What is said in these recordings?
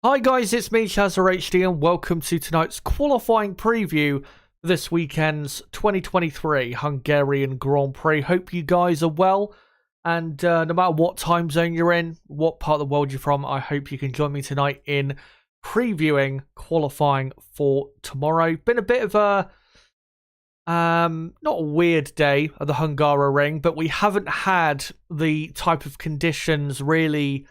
Hi guys, it's me, HD, and welcome to tonight's qualifying preview for this weekend's 2023 Hungarian Grand Prix. Hope you guys are well, and no matter what time zone you're in, what part of the world you're from, I hope you can join me tonight in previewing qualifying for tomorrow. Been a bit of a not a weird day at the Hungaroring, but we haven't had the type of conditions really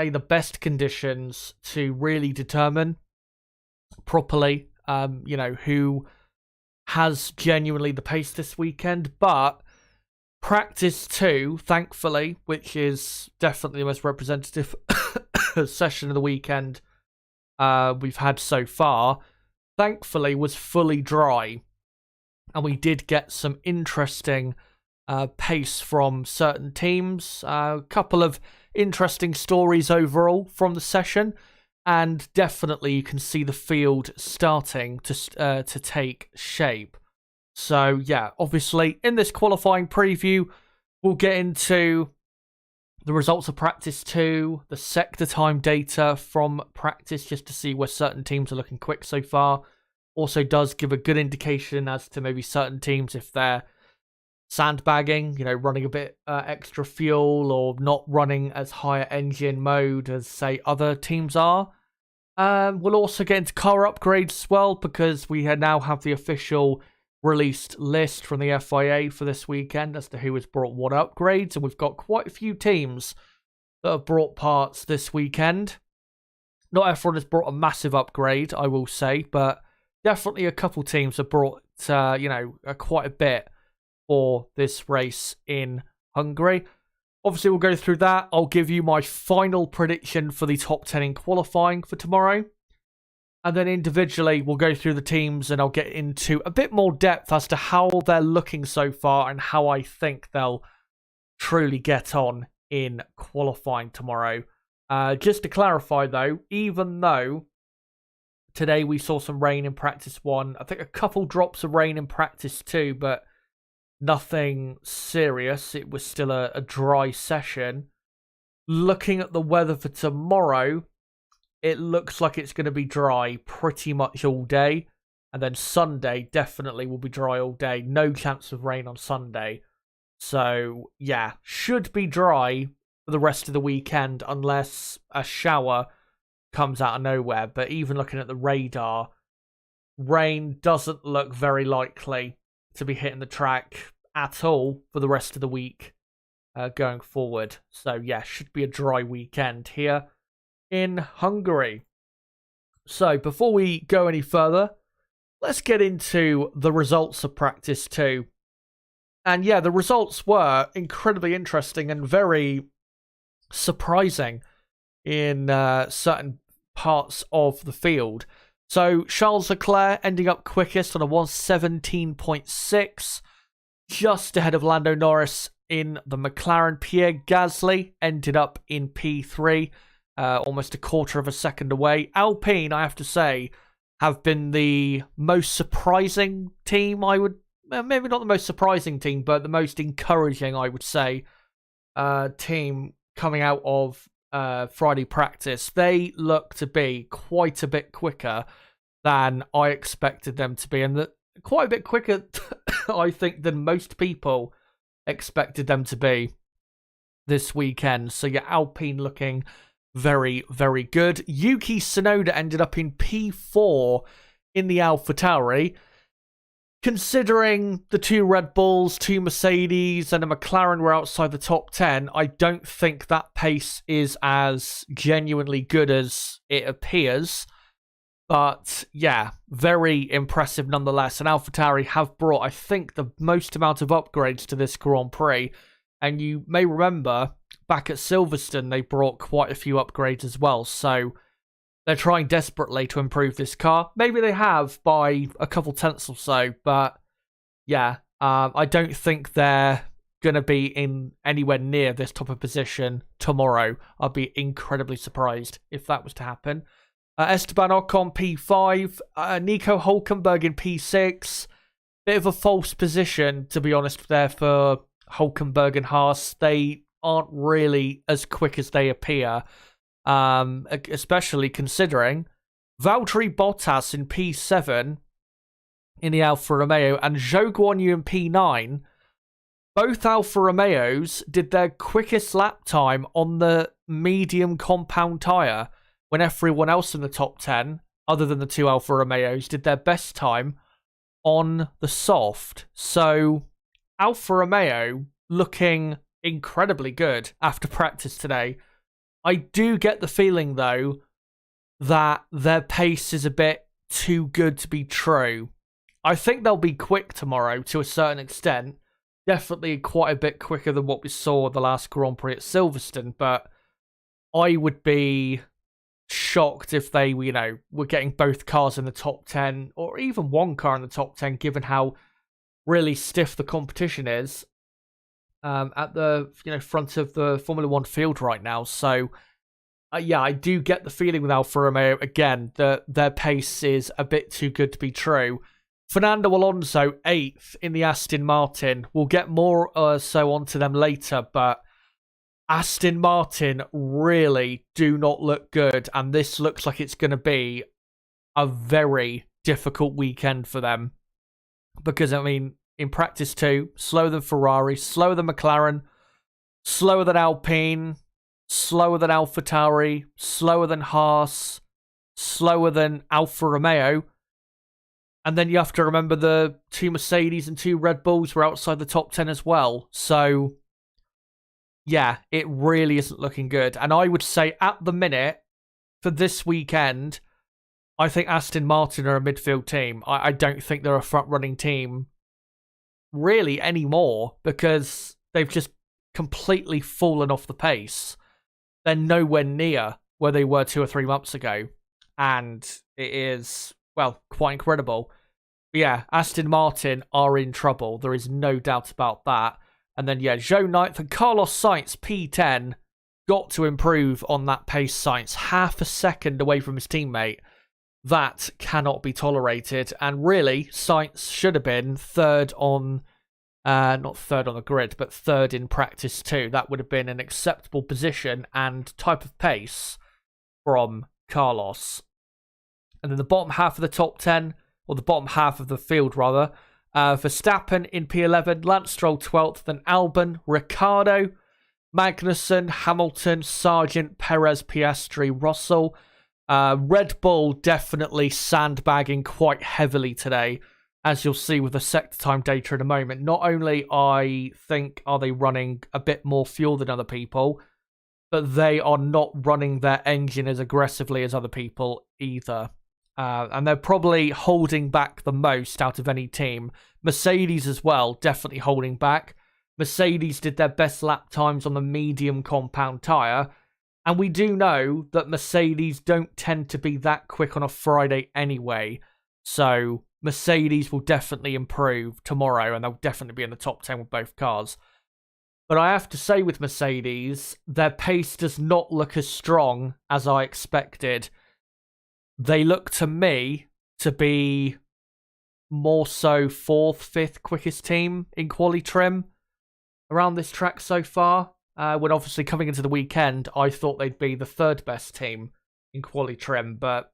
the best conditions to really determine properly, who has genuinely the pace this weekend. But practice 2, thankfully, which is definitely the most representative session of the weekend we've had so far, thankfully was fully dry. And we did get some interesting pace from certain teams. A couple of interesting stories overall from the session, and definitely you can see the field starting to take shape. So yeah, obviously in this qualifying preview we'll get into the results of practice 2, the sector time data from practice, just to see where certain teams are looking quick so far. Also does give a good indication as to maybe certain teams, if they're sandbagging, running a bit extra fuel or not running as high engine mode as, say, other teams are. We'll also get into car upgrades as well, because we now have the official released list from the FIA for this weekend as to who has brought what upgrades, and we've got quite a few teams that have brought parts this weekend. Not everyone has brought a massive upgrade, I will say, but definitely a couple teams have brought, quite a bit for this race in Hungary. Obviously, we'll go through that. I'll give you my final prediction for the top 10 in qualifying for tomorrow. And then individually, we'll go through the teams and I'll get into a bit more depth as to how they're looking so far and how I think they'll truly get on in qualifying tomorrow. Just to clarify though, even though today we saw some rain in practice 1, I think a couple drops of rain in practice 2, but nothing serious. It was still a dry session. Looking at the weather for tomorrow, it looks like it's going to be dry pretty much all day. And then Sunday definitely will be dry all day. No chance of rain on Sunday. So, yeah, should be dry for the rest of the weekend unless a shower comes out of nowhere. But even looking at the radar, rain doesn't look very likely to be hitting the track at all for the rest of the week going forward. So yeah, should be a dry weekend here in Hungary. So before we go any further, let's get into the results of practice 2. And yeah, the results were incredibly interesting and very surprising in certain parts of the field. So Charles Leclerc ending up quickest on a 1:17.6, just ahead of Lando Norris in the McLaren. Pierre Gasly ended up in P3, almost a quarter of a second away. Alpine, I have to say, have been the most surprising team, maybe not the most surprising team, but the most encouraging, I would say, team coming out of Friday practice. They look to be quite a bit quicker than I expected them to be, and quite a bit quicker I think than most people expected them to be this weekend. So yeah, Alpine looking very, very good. Yuki Tsunoda ended up in P4 in the AlphaTauri. Considering the 2 Red Bulls, 2 Mercedes, and a McLaren were outside the top 10, I don't think that pace is as genuinely good as it appears. But yeah, very impressive nonetheless. And AlphaTauri have brought, I think, the most amount of upgrades to this Grand Prix. And you may remember, back at Silverstone, they brought quite a few upgrades as well. So they're trying desperately to improve this car. Maybe they have by a couple tenths or so, but yeah, I don't think they're going to be in anywhere near this top of position tomorrow. I'd be incredibly surprised if that was to happen. Esteban Ocon P5, Nico Hülkenberg in P6. Bit of a false position, to be honest, there for Hülkenberg and Haas. They aren't really as quick as they appear. especially considering Valtteri Bottas in P7 in the Alfa Romeo and Zhou Guanyu in P9. Both Alfa Romeos did their quickest lap time on the medium compound tyre when everyone else in the top 10, other than the two Alfa Romeos, did their best time on the soft. So Alfa Romeo looking incredibly good after practice today. I do get the feeling, though, that their pace is a bit too good to be true. I think they'll be quick tomorrow to a certain extent. Definitely quite a bit quicker than what we saw the last Grand Prix at Silverstone, but I would be shocked if they, were getting both cars in the top 10 or even one car in the top 10, given how really stiff the competition is at the front of the Formula One field right now. So I do get the feeling with Alfa Romeo again that their pace is a bit too good to be true. Fernando Alonso 8th in the Aston Martin. We'll get more so onto them later, but Aston Martin really do not look good, and this looks like it's going to be a very difficult weekend for them. Because, in practice too, slower than Ferrari, slower than McLaren, slower than Alpine, slower than AlphaTauri, slower than Haas, slower than Alfa Romeo. And then you have to remember the two Mercedes and two Red Bulls were outside the top 10 as well. So, yeah, it really isn't looking good. And I would say at the minute, for this weekend, I think Aston Martin are a midfield team. I don't think they're a front-running team really anymore because they've just completely fallen off the pace. They're nowhere near where they were 2 or 3 months ago. And it is, quite incredible. But yeah, Aston Martin are in trouble. There is no doubt about that. And then, Zhou 9th and Carlos Sainz, P10, got to improve on that pace, Sainz. Half a second away from his teammate. That cannot be tolerated. And really, Sainz should have been third on, not third on the grid, but third in practice too. That would have been an acceptable position and type of pace from Carlos. And then the bottom half of the top 10, or the bottom half of the field rather, Verstappen in P11, Lance Stroll 12th, then Albon, Ricciardo, Magnussen, Hamilton, Sargent, Perez, Piastri, Russell. Red Bull definitely sandbagging quite heavily today, as you'll see with the sector time data in a moment. Not only, I think, are they running a bit more fuel than other people, but they are not running their engine as aggressively as other people either. And they're probably holding back the most out of any team. Mercedes as well, definitely holding back. Mercedes did their best lap times on the medium compound tyre. And we do know that Mercedes don't tend to be that quick on a Friday anyway. So Mercedes will definitely improve tomorrow, and they'll definitely be in the top 10 with both cars. But I have to say with Mercedes, their pace does not look as strong as I expected. They look to me to be more so 4th, 5th quickest team in quali trim around this track so far. When obviously coming into the weekend, I thought they'd be the 3rd best team in quali trim, but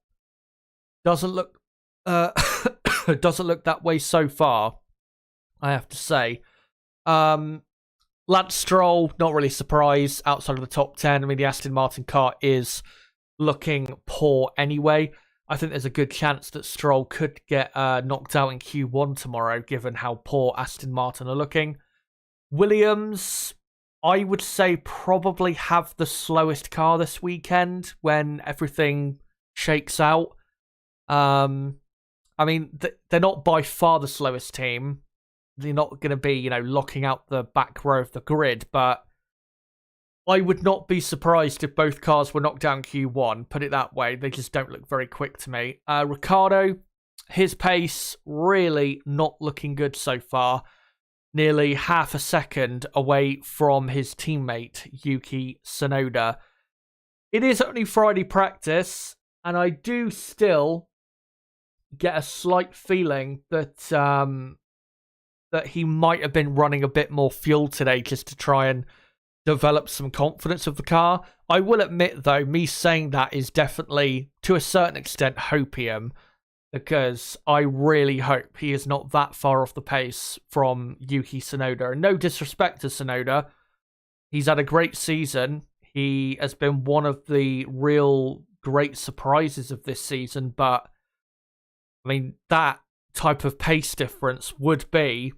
doesn't look doesn't look that way so far, I have to say. Lance Stroll, not really surprised outside of the top 10. The Aston Martin car is looking poor anyway. I think there's a good chance that Stroll could get knocked out in Q1 tomorrow, given how poor Aston Martin are looking. Williams, I would say, probably have the slowest car this weekend when everything shakes out. They're not by far the slowest team. They're not going to be, locking out the back row of the grid, but I would not be surprised if both cars were knocked down Q1, put it that way. They just don't look very quick to me. Ricciardo, his pace really not looking good so far. Nearly half a second away from his teammate, Yuki Tsunoda. It is only Friday practice, and I do still get a slight feeling that that he might have been running a bit more fuel today just to try and develop some confidence of the car. I will admit, though, me saying that is definitely, to a certain extent, hopium, because I really hope he is not that far off the pace from Yuki Tsunoda. And no disrespect to Tsunoda, he's had a great season. He has been one of the real great surprises of this season, but I mean, that type of pace difference would be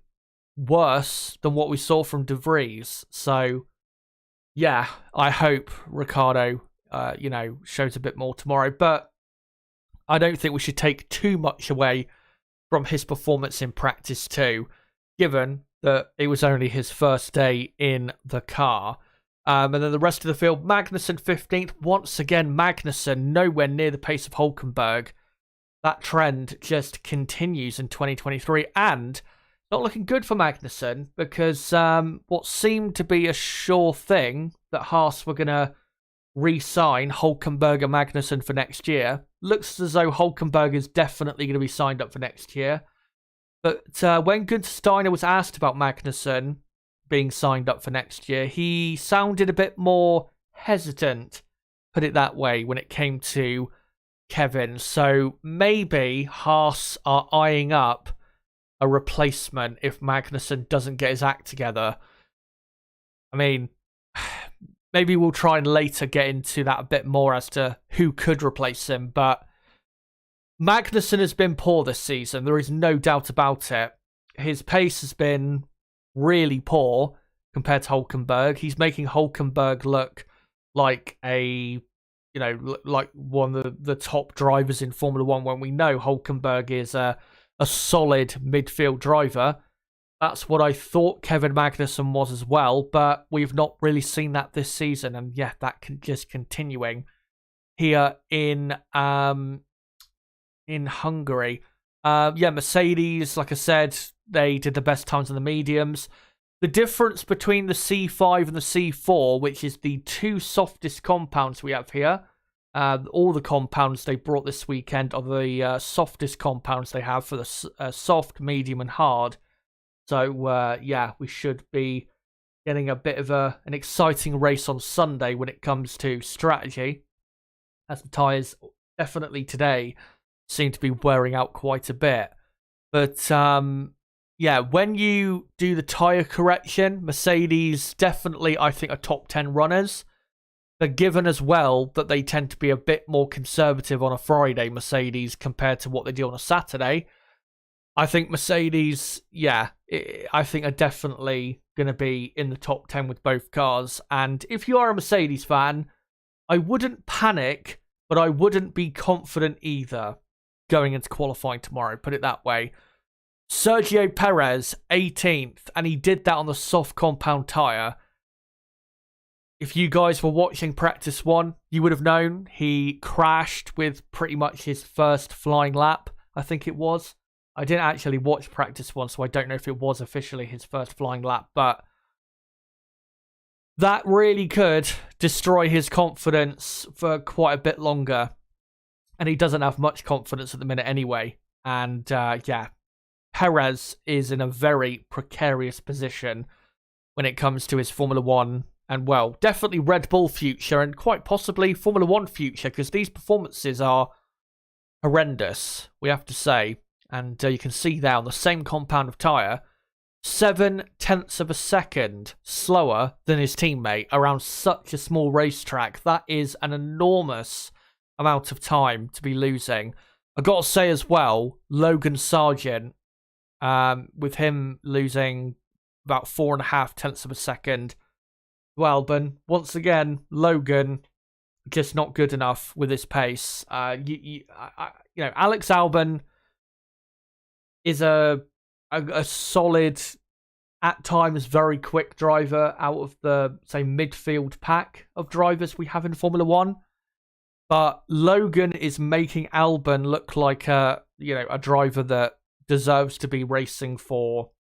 worse than what we saw from De Vries. So, yeah, I hope Ricciardo, shows a bit more tomorrow. But I don't think we should take too much away from his performance in practice too, given that it was only his first day in the car. And then the rest of the field, Magnussen 15th. Once again, Magnussen nowhere near the pace of Hülkenberg. That trend just continues in 2023, and not looking good for Magnussen, because what seemed to be a sure thing that Haas were going to re-sign Hülkenberg and Magnussen for next year, looks as though Hülkenberg is definitely going to be signed up for next year. But when Günther Steiner was asked about Magnussen being signed up for next year, he sounded a bit more hesitant, put it that way, when it came to Kevin. So maybe Haas are eyeing up a replacement if Magnussen doesn't get his act together. I mean, maybe we'll try and later get into that a bit more as to who could replace him, but Magnussen has been poor this season. There is no doubt about it. His pace has been really poor compared to Hülkenberg. He's making Hülkenberg look like like one of the top drivers in Formula One, when we know Hülkenberg is a solid midfield driver. That's what I thought Kevin Magnussen was as well, but we've not really seen that this season. And yeah, that can just continuing here in Hungary. Mercedes, like I said, they did the best times on the mediums. The difference between the C5 and the C4, which is the two softest compounds we have here, all the compounds they brought this weekend are the softest compounds they have for the soft, medium, and hard. So, we should be getting a bit of an exciting race on Sunday when it comes to strategy, as the tyres definitely today seem to be wearing out quite a bit. But, when you do the tyre correction, Mercedes definitely, I think, are top 10 runners. But given as well that they tend to be a bit more conservative on a Friday, Mercedes, compared to what they do on a Saturday, I think Mercedes, I think are definitely going to be in the top 10 with both cars. And if you are a Mercedes fan, I wouldn't panic, but I wouldn't be confident either going into qualifying tomorrow, put it that way. Sergio Perez, 18th, and he did that on the soft compound tyre. If you guys were watching practice one, you would have known he crashed with pretty much his first flying lap, I think it was. I didn't actually watch practice one, so I don't know if it was officially his first flying lap, but that really could destroy his confidence for quite a bit longer. And he doesn't have much confidence at the minute anyway. And Perez is in a very precarious position when it comes to his Formula One and, well, definitely Red Bull future and quite possibly Formula One future, because these performances are horrendous, we have to say. And you can see there on the same compound of tyre, 0.7 of a second slower than his teammate around such a small racetrack. That is an enormous amount of time to be losing. I got to say as well, Logan Sargent, with him losing about 4.5 of a second to Albon. Once again, Logan just not good enough with his pace. Alex Albon is a solid, at times very quick driver out of the, say, midfield pack of drivers we have in Formula One. But Logan is making Albon look like a driver that deserves to be racing for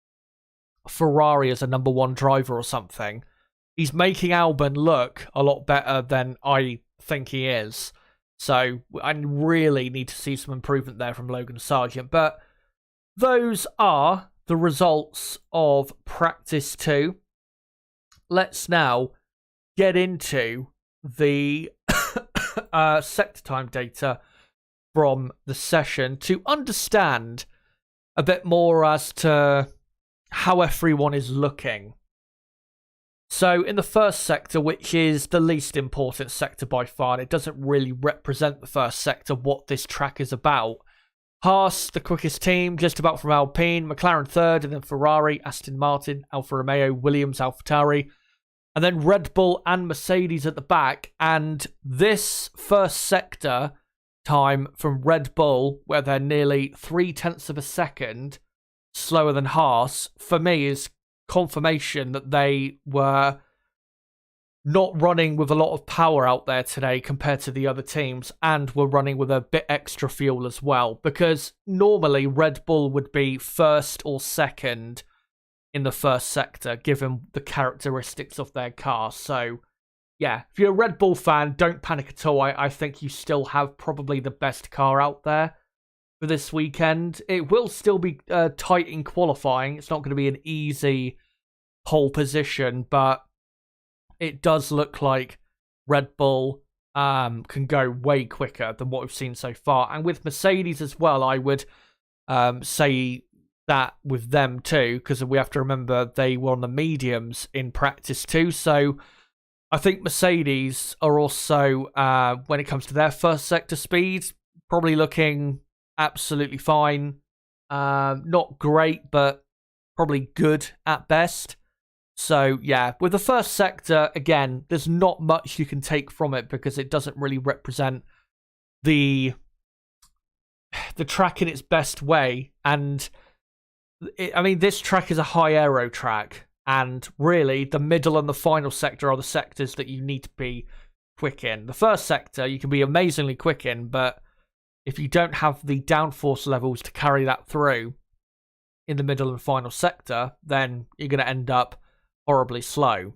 Ferrari as a number one driver or something. He's making Albon look a lot better than I think he is. So I really need to see some improvement there from Logan Sargent. But those are the results of practice 2. Let's now get into the sector time data from the session to understand a bit more as to how everyone is looking. So in the first sector, which is the least important sector by far, and it doesn't really represent the first sector, what this track is about. Haas, the quickest team, just about from Alpine, McLaren third, and then Ferrari, Aston Martin, Alfa Romeo, Williams, AlphaTauri, and then Red Bull and Mercedes at the back. And this first sector time from Red Bull, where they're nearly 0.3 of a second slower than Haas, for me is confirmation that they were not running with a lot of power out there today compared to the other teams, and were running with a bit extra fuel as well, because normally Red Bull would be first or second in the first sector given the characteristics of their car. So yeah, if you're a Red Bull fan, don't panic at all. I think you still have probably the best car out there for this weekend. It will still be tight in qualifying. It's not going to be an easy pole position, but it does look like Red Bull can go way quicker than what we've seen so far. And with Mercedes as well, I would say that with them too, because we have to remember they were on the mediums in practice too. So I think Mercedes are also, when it comes to their first sector speed, probably looking absolutely fine. Not great, but probably good at best. So yeah, with the first sector, again, there's not much you can take from it because it doesn't really represent the track in its best way. And I mean, this track is a high aero track, and really the middle and the final sector are the sectors that you need to be quick in. The first sector you can be amazingly quick in, but if you don't have the downforce levels to carry that through in the middle and final sector, then you're going to end up horribly slow.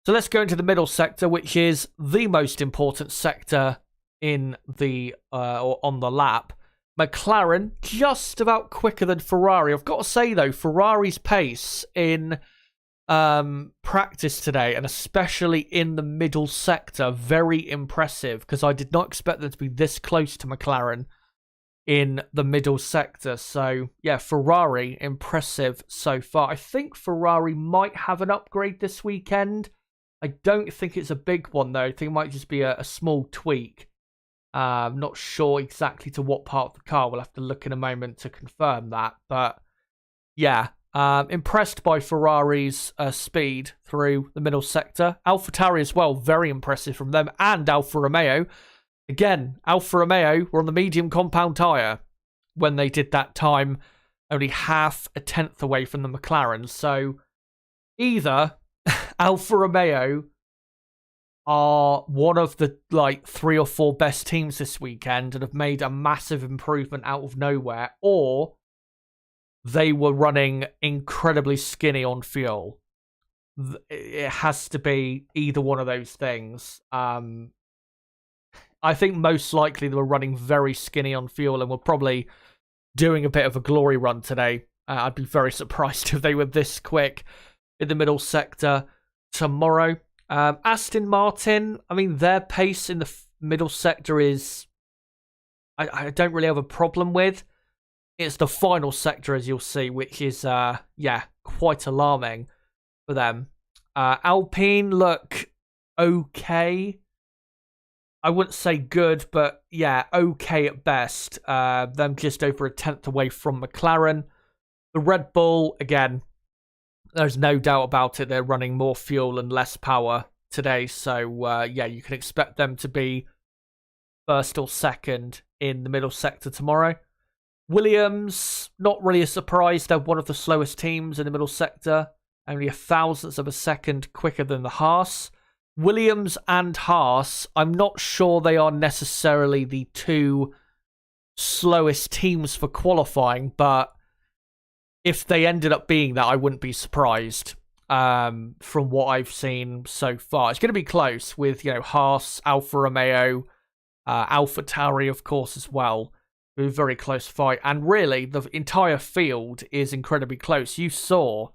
So let's go into the middle sector, which is the most important sector in the or on the lap. McLaren just about quicker than Ferrari. I've got to say though, Ferrari's pace in practice today, and especially in the middle sector, very impressive, because I did not expect them to be this close to McLaren in the middle sector. So yeah, Ferrari impressive so far. I think Ferrari might have an upgrade this weekend. I don't think it's a big one though. I think it might just be a small tweak. I'm not sure exactly to what part of the car. We'll have to look in a moment to confirm that. But yeah, impressed by Ferrari's speed through the middle sector. AlphaTauri as well, very impressive from them, and Alfa Romeo. Again, Alfa Romeo were on the medium compound tyre when they did that time, only 0.5 away from the McLaren. So either Alfa Romeo are one of the 3 or 4 best teams this weekend and have made a massive improvement out of nowhere, or they were running incredibly skinny on fuel. It has to be either one of those things. I think most likely they were running very skinny on fuel and were probably doing a bit of a glory run today. I'd be very surprised if they were this quick in the middle sector tomorrow. Aston Martin, I mean, their pace in the middle sector is... I don't really have a problem with. It's the final sector, as you'll see, which is, quite alarming for them. Alpine look okay. I wouldn't say good, but yeah, okay at best. Them just over 1/10 away from McLaren. The Red Bull, again, there's no doubt about it. They're running more fuel and less power today. So, you can expect them to be first or second in the middle sector tomorrow. Williams, not really a surprise. They're one of the slowest teams in the middle sector. Only 0.1 of a second quicker than the Haas. Williams and Haas, I'm not sure they are necessarily the 2 slowest teams for qualifying, but if they ended up being that, I wouldn't be surprised from what I've seen so far. It's going to be close with, Haas, Alfa Romeo, AlphaTauri, of course, as well. A very close fight. And really, the entire field is incredibly close. You saw,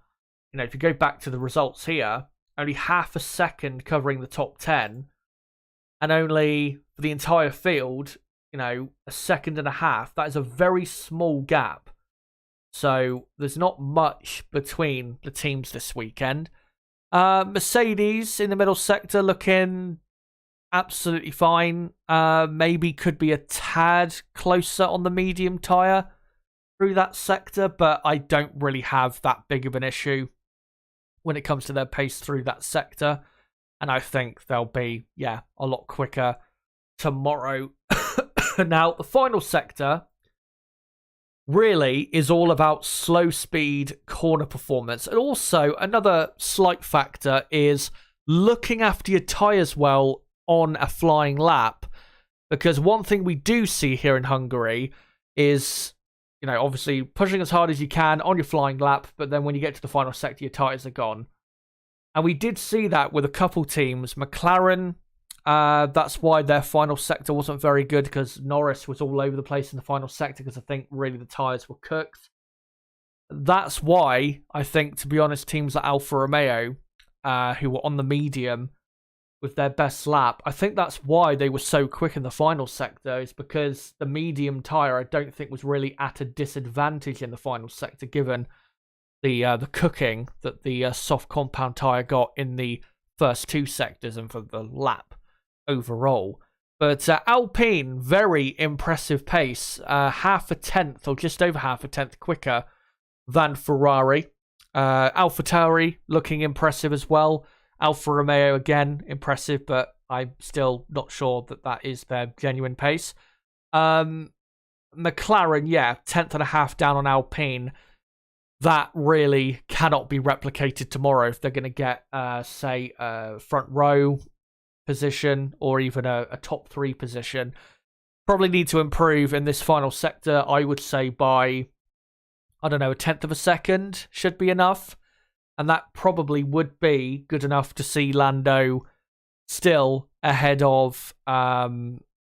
if you go back to the results here, only half a second covering the top 10, and only for the entire field, a second and a half. That is a very small gap. So there's not much between the teams this weekend. Mercedes in the middle sector looking absolutely fine. Maybe could be a tad closer on the medium tyre through that sector, but I don't really have that big of an issue when it comes to their pace through that sector. And I think they'll be, a lot quicker tomorrow. Now, the final sector really is all about slow speed corner performance. And also, another slight factor is looking after your tyres well on a flying lap. Because one thing we do see here in Hungary is, obviously pushing as hard as you can on your flying lap, but then when you get to the final sector, your tyres are gone. And we did see that with a couple teams. McLaren, that's why their final sector wasn't very good, because Norris was all over the place in the final sector, because I think really the tyres were cooked. That's why I think, to be honest, teams like Alfa Romeo, who were on the medium with their best lap, I think that's why they were so quick in the final sector, is because the medium tyre I don't think was really at a disadvantage in the final sector, given the cooking that the soft compound tyre got in the first two sectors and for the lap overall. But Alpine, very impressive pace, half a tenth or just over half a tenth quicker than Ferrari. AlphaTauri looking impressive as well. Alfa Romeo again impressive, but I'm still not sure that is their genuine pace. McLaren, tenth and a half down on Alpine. That really cannot be replicated tomorrow if they're going to get, say, a front row position or even a top three position. Probably need to improve in this final sector, I would say, by, a tenth of a second should be enough. And that probably would be good enough to see Lando still ahead of,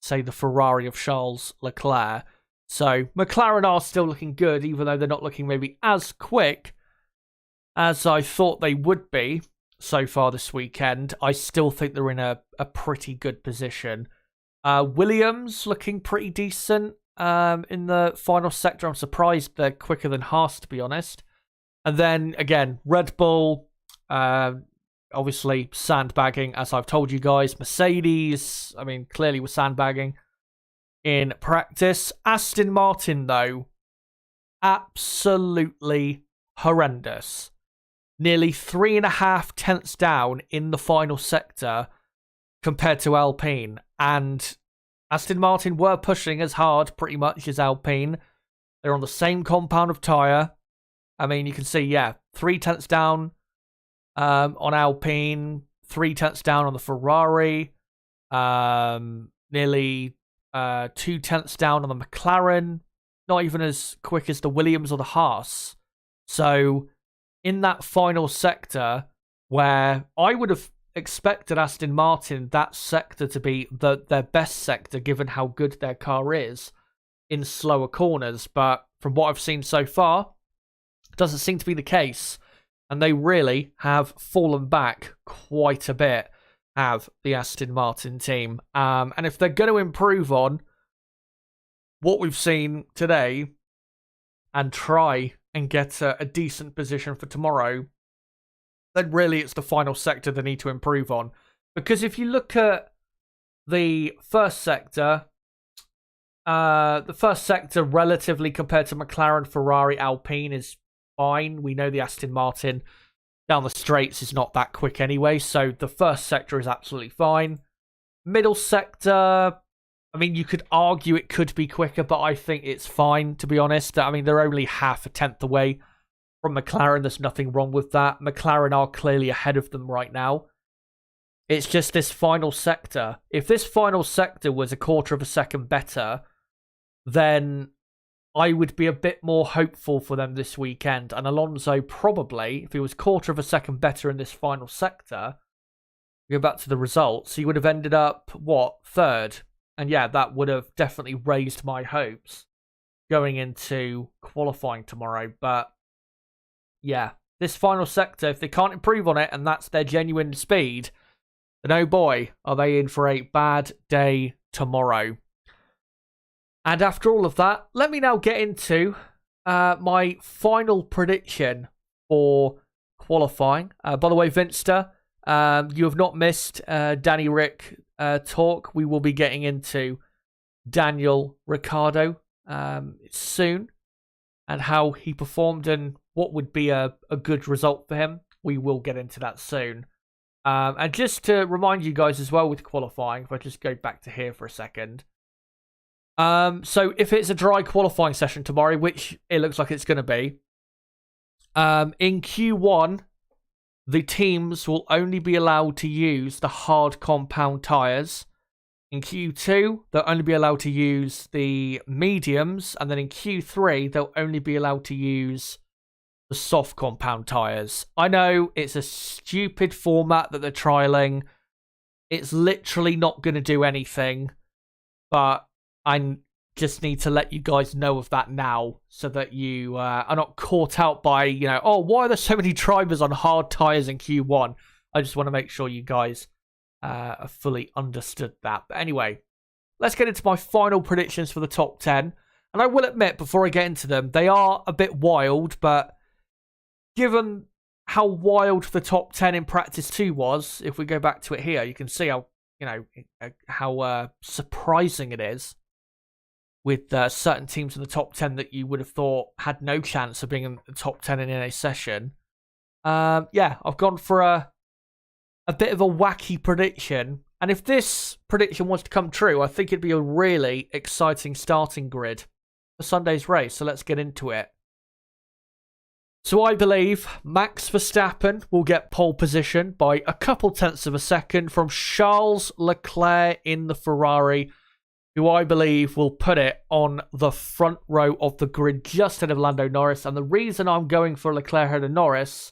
say, the Ferrari of Charles Leclerc. So McLaren are still looking good, even though they're not looking maybe as quick as I thought they would be so far this weekend. I still think they're in a pretty good position. Williams looking pretty decent in the final sector. I'm surprised they're quicker than Haas, to be honest. And then, again, Red Bull, obviously sandbagging, as I've told you guys. Mercedes, clearly was sandbagging in practice. Aston Martin, though, absolutely horrendous. Nearly 3.5 tenths down in the final sector compared to Alpine. And Aston Martin were pushing as hard, pretty much, as Alpine. They're on the same compound of tyre. You can see, 3 tenths down on Alpine, 3 tenths down on the Ferrari, nearly 2 tenths down on the McLaren, not even as quick as the Williams or the Haas. So, in that final sector, where I would have expected Aston Martin, that sector to be their best sector, given how good their car is in slower corners, but from what I've seen so far, doesn't seem to be the case, and they really have fallen back quite a bit, have the Aston Martin team. And if they're going to improve on what we've seen today and try and get a decent position for tomorrow, then really it's the final sector they need to improve on. Because if you look at the first sector relatively compared to McLaren, Ferrari, Alpine is fine. We know the Aston Martin down the straights is not that quick anyway, so the first sector is absolutely fine. Middle sector, you could argue it could be quicker, but I think it's fine, to be honest. They're only half a tenth away from McLaren. There's nothing wrong with that. McLaren are clearly ahead of them right now. It's just this final sector. If this final sector was a quarter of a second better, then I would be a bit more hopeful for them this weekend. And Alonso probably, if he was quarter of a second better in this final sector, go back to the results, he would have ended up, third? And that would have definitely raised my hopes going into qualifying tomorrow. But this final sector, if they can't improve on it and that's their genuine speed, then oh boy, are they in for a bad day tomorrow. And after all of that, let me now get into my final prediction for qualifying. By the way, Vinster, you have not missed Danny Rick talk. We will be getting into Daniel Ricciardo soon and how he performed and what would be a good result for him. We will get into that soon. And just to remind you guys as well with qualifying, if I just go back to here for a second. So if it's a dry qualifying session tomorrow, which it looks like it's going to be, in Q1, the teams will only be allowed to use the hard compound tyres. In Q2, they'll only be allowed to use the mediums. And then in Q3, they'll only be allowed to use the soft compound tyres. I know it's a stupid format that they're trialing. It's literally not going to do anything. But I just need to let you guys know of that now so that you are not caught out by, oh, why are there so many drivers on hard tyres in Q1? I just want to make sure you guys have fully understood that. But anyway, let's get into my final predictions for the top 10. And I will admit, before I get into them, they are a bit wild, but given how wild the top 10 in practice 2 was, if we go back to it here, you can see how surprising it is with certain teams in the top 10 that you would have thought had no chance of being in the top 10 in a session. Yeah, I've gone for a bit of a wacky prediction. And if this prediction was to come true, I think it'd be a really exciting starting grid for Sunday's race. So let's get into it. So I believe Max Verstappen will get pole position by a couple tenths of a second from Charles Leclerc in the Ferrari, who I believe will put it on the front row of the grid just ahead of Lando Norris. And the reason I'm going for Leclerc ahead of Norris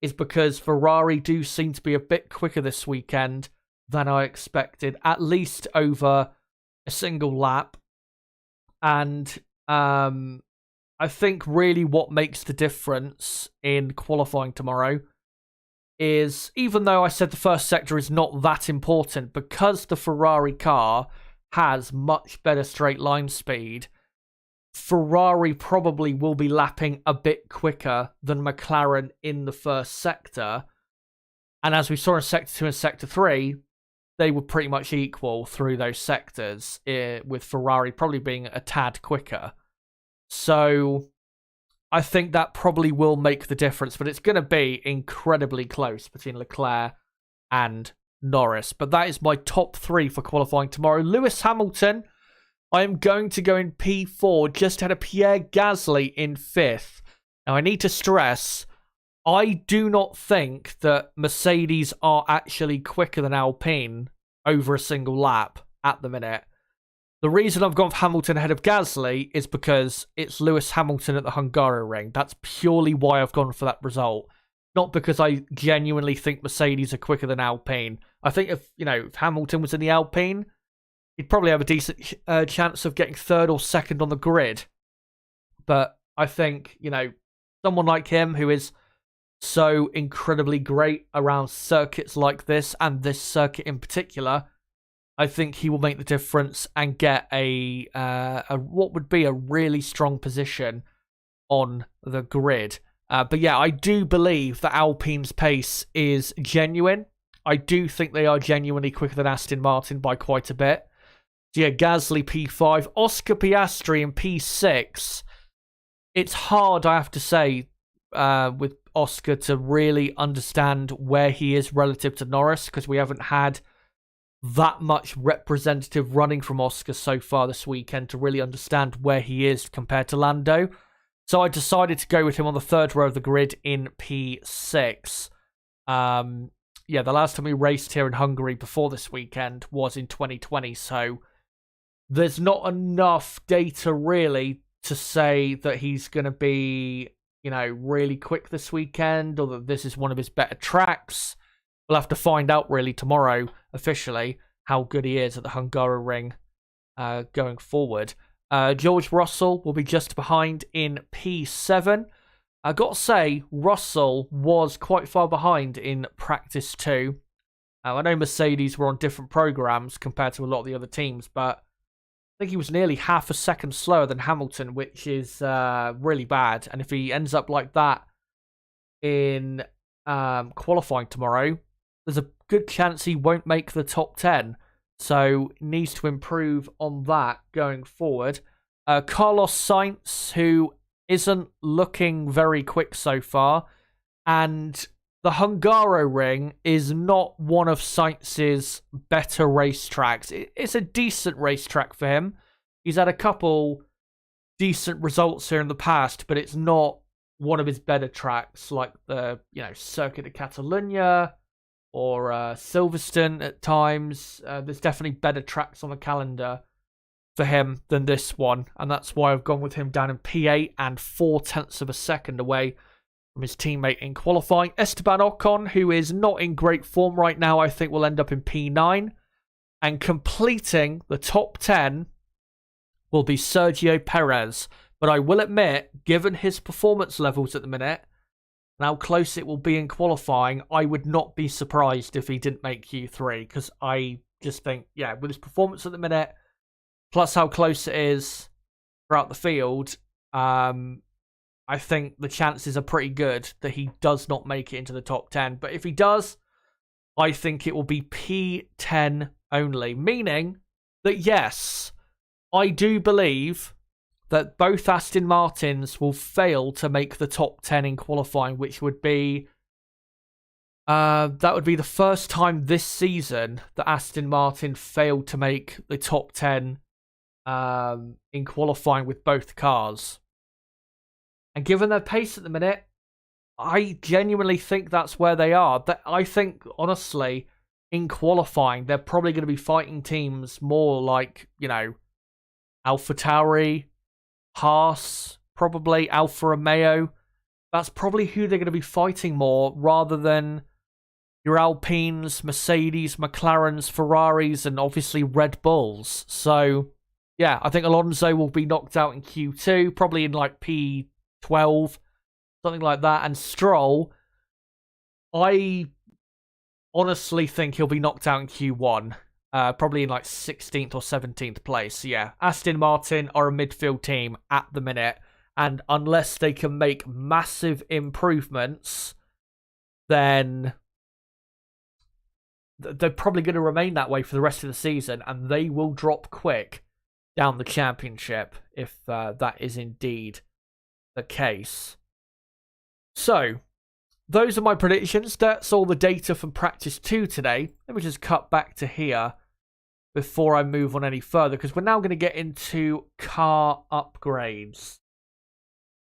is because Ferrari do seem to be a bit quicker this weekend than I expected, at least over a single lap. And I think really what makes the difference in qualifying tomorrow is, even though I said the first sector is not that important, because the Ferrari car has much better straight line speed, Ferrari probably will be lapping a bit quicker than McLaren in the first sector. And as we saw in Sector 2 and Sector 3, they were pretty much equal through those sectors, with Ferrari probably being a tad quicker. So I think that probably will make the difference, but it's going to be incredibly close between Leclerc and Norris. But that is my top 3 for qualifying tomorrow. Lewis Hamilton, I am going to go in P4, just ahead of Pierre Gasly in 5th. Now, I need to stress, I do not think that Mercedes are actually quicker than Alpine over a single lap at the minute. The reason I've gone for Hamilton ahead of Gasly is because it's Lewis Hamilton at the Hungaroring. That's purely why I've gone for that result. Not because I genuinely think Mercedes are quicker than Alpine. I think if Hamilton was in the Alpine, he'd probably have a decent chance of getting 3rd or 2nd on the grid. But I think, someone like him who is so incredibly great around circuits like this, and this circuit in particular, I think he will make the difference and get a what would be a really strong position on the grid. But yeah, I do believe that Alpine's pace is genuine. I do think they are genuinely quicker than Aston Martin by quite a bit. So yeah, Gasly P5, Oscar Piastri in P6. It's hard, I have to say, with Oscar to really understand where he is relative to Norris, because we haven't had that much representative running from Oscar so far this weekend to really understand where he is compared to Lando. So I decided to go with him on the 3rd row of the grid in P6. Yeah, the last time we raced here in Hungary before this weekend was in 2020, so there's not enough data really to say that he's going to be, really quick this weekend, or that this is one of his better tracks. We'll have to find out really tomorrow, officially, how good he is at the Hungaroring going forward. George Russell will be just behind in P7. I got to say, Russell was quite far behind in practice 2. I know Mercedes were on different programs compared to a lot of the other teams, but I think he was nearly half a second slower than Hamilton, which is really bad. And if he ends up like that in qualifying tomorrow, there's a good chance he won't make the top 10. So he needs to improve on that going forward. Carlos Sainz, who isn't looking very quick so far, and the Hungaroring is not one of Sainz's better racetracks. It's a decent racetrack for him. He's had a couple decent results here in the past, but it's not one of his better tracks like the Circuit of Catalunya or Silverstone at times. There's definitely better tracks on the calendar for him than this one, and that's why I've gone with him down in P8 and 0.4 of a second away from his teammate in qualifying. Esteban Ocon, who is not in great form right now, I think will end up in P9. And completing the top 10 will be Sergio Perez. But I will admit, given his performance levels at the minute, and how close it will be in qualifying, I would not be surprised if he didn't make Q3. Because I just think, with his performance at the minute, plus how close it is throughout the field, I think the chances are pretty good that he does not make it into the top 10. But if he does, I think it will be P10 only. Meaning that, yes, I do believe that both Aston Martins will fail to make the top 10 in qualifying, which would be... that would be the first time this season that Aston Martin failed to make the top 10 in qualifying with both cars. And given their pace at the minute, I genuinely think that's where they are. I think, honestly, in qualifying, they're probably going to be fighting teams more like, AlphaTauri, Haas, probably Alfa Romeo. That's probably who they're going to be fighting more, rather than your Alpines, Mercedes, McLarens, Ferraris, and obviously Red Bulls. So, yeah, I think Alonso will be knocked out in Q2, probably in like P12, something like that. And Stroll, I honestly think he'll be knocked out in Q1, probably in like 16th or 17th place. So yeah, Aston Martin are a midfield team at the minute, and unless they can make massive improvements, then they're probably going to remain that way for the rest of the season, and they will drop quick down the championship if that is indeed the case. So, those are my predictions. That's all the data from practice 2 today. Let me just cut back to here before I move on any further, because we're now going to get into car upgrades.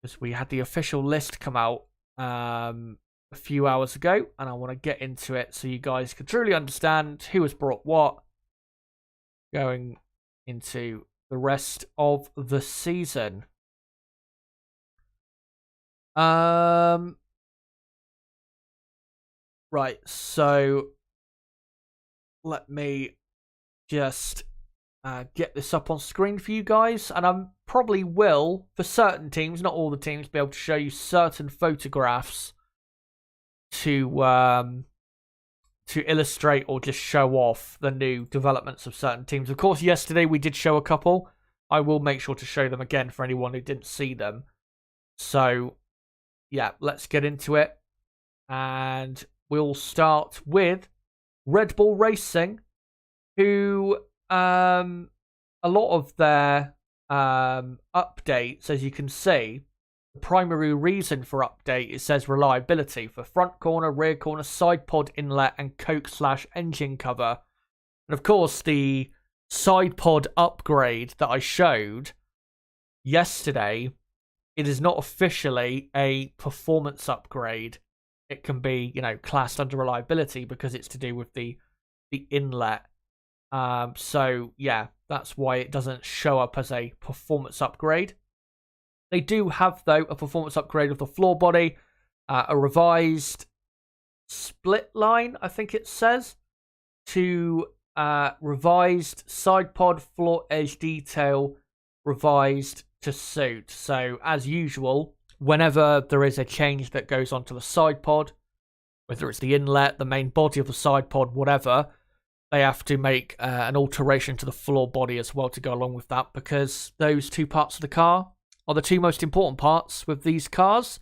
Because we had the official list come out a few hours ago, and I want to get into it so you guys can truly understand who has brought what going into the rest of the season. Right, so let me just get this up on screen for you guys, and I probably will, for certain teams, not all the teams, be able to show you certain photographs to illustrate or just show off the new developments of certain teams. Of course, yesterday we did show a couple. I will make sure to show them again for anyone who didn't see them. So, yeah, let's get into it. And we'll start with Red Bull Racing, who a lot of their updates, as you can see, the primary reason for update, it says reliability for front corner, rear corner, side pod inlet, and coke/engine cover. And of course, the side pod upgrade that I showed yesterday, it is not officially a performance upgrade. It can be, classed under reliability because it's to do with the inlet. So yeah, that's why it doesn't show up as a performance upgrade. They do have, though, a performance upgrade of the floor body, a revised split line, I think it says, to revised side pod floor edge detail, revised to suit. So, as usual, whenever there is a change that goes onto the side pod, whether it's the inlet, the main body of the side pod, whatever, they have to make an alteration to the floor body as well to go along with that, because those two parts of the car are the two most important parts with these cars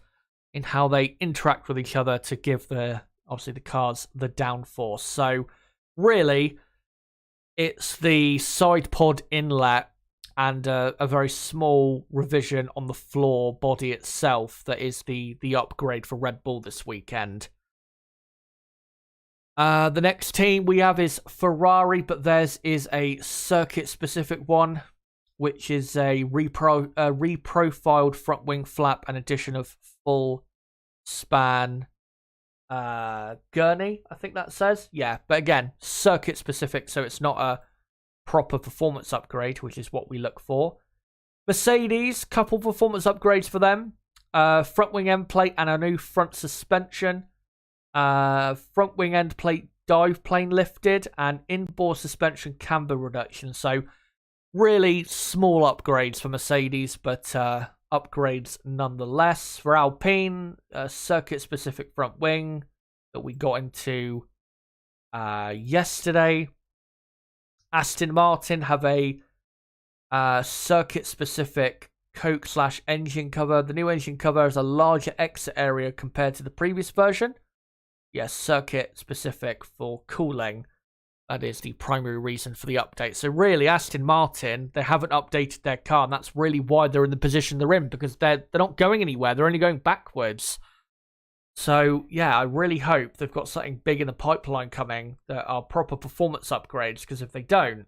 in how they interact with each other to give obviously the cars the downforce. So really, it's the side pod inlet and a very small revision on the floor body itself that is the upgrade for Red Bull this weekend. The next team we have is Ferrari, but theirs is a circuit-specific one, which is a reprofiled front wing flap and addition of full span gurney, I think that says. Yeah, but again, circuit-specific, so it's not a proper performance upgrade, which is what we look for. Mercedes, couple performance upgrades for them. Front wing end plate and a new front suspension. Front wing end plate dive plane lifted and inboard suspension camber reduction. So really small upgrades for Mercedes, but upgrades nonetheless. For Alpine, a circuit-specific front wing that we got into yesterday. Aston Martin have a circuit-specific coke/engine cover. The new engine cover has a larger exit area compared to the previous version. Yes, circuit-specific for cooling. That is the primary reason for the update. So really, Aston Martin, they haven't updated their car, and that's really why they're in the position they're in, because they're not going anywhere. They're only going backwards. So, yeah, I really hope they've got something big in the pipeline coming that are proper performance upgrades, because if they don't,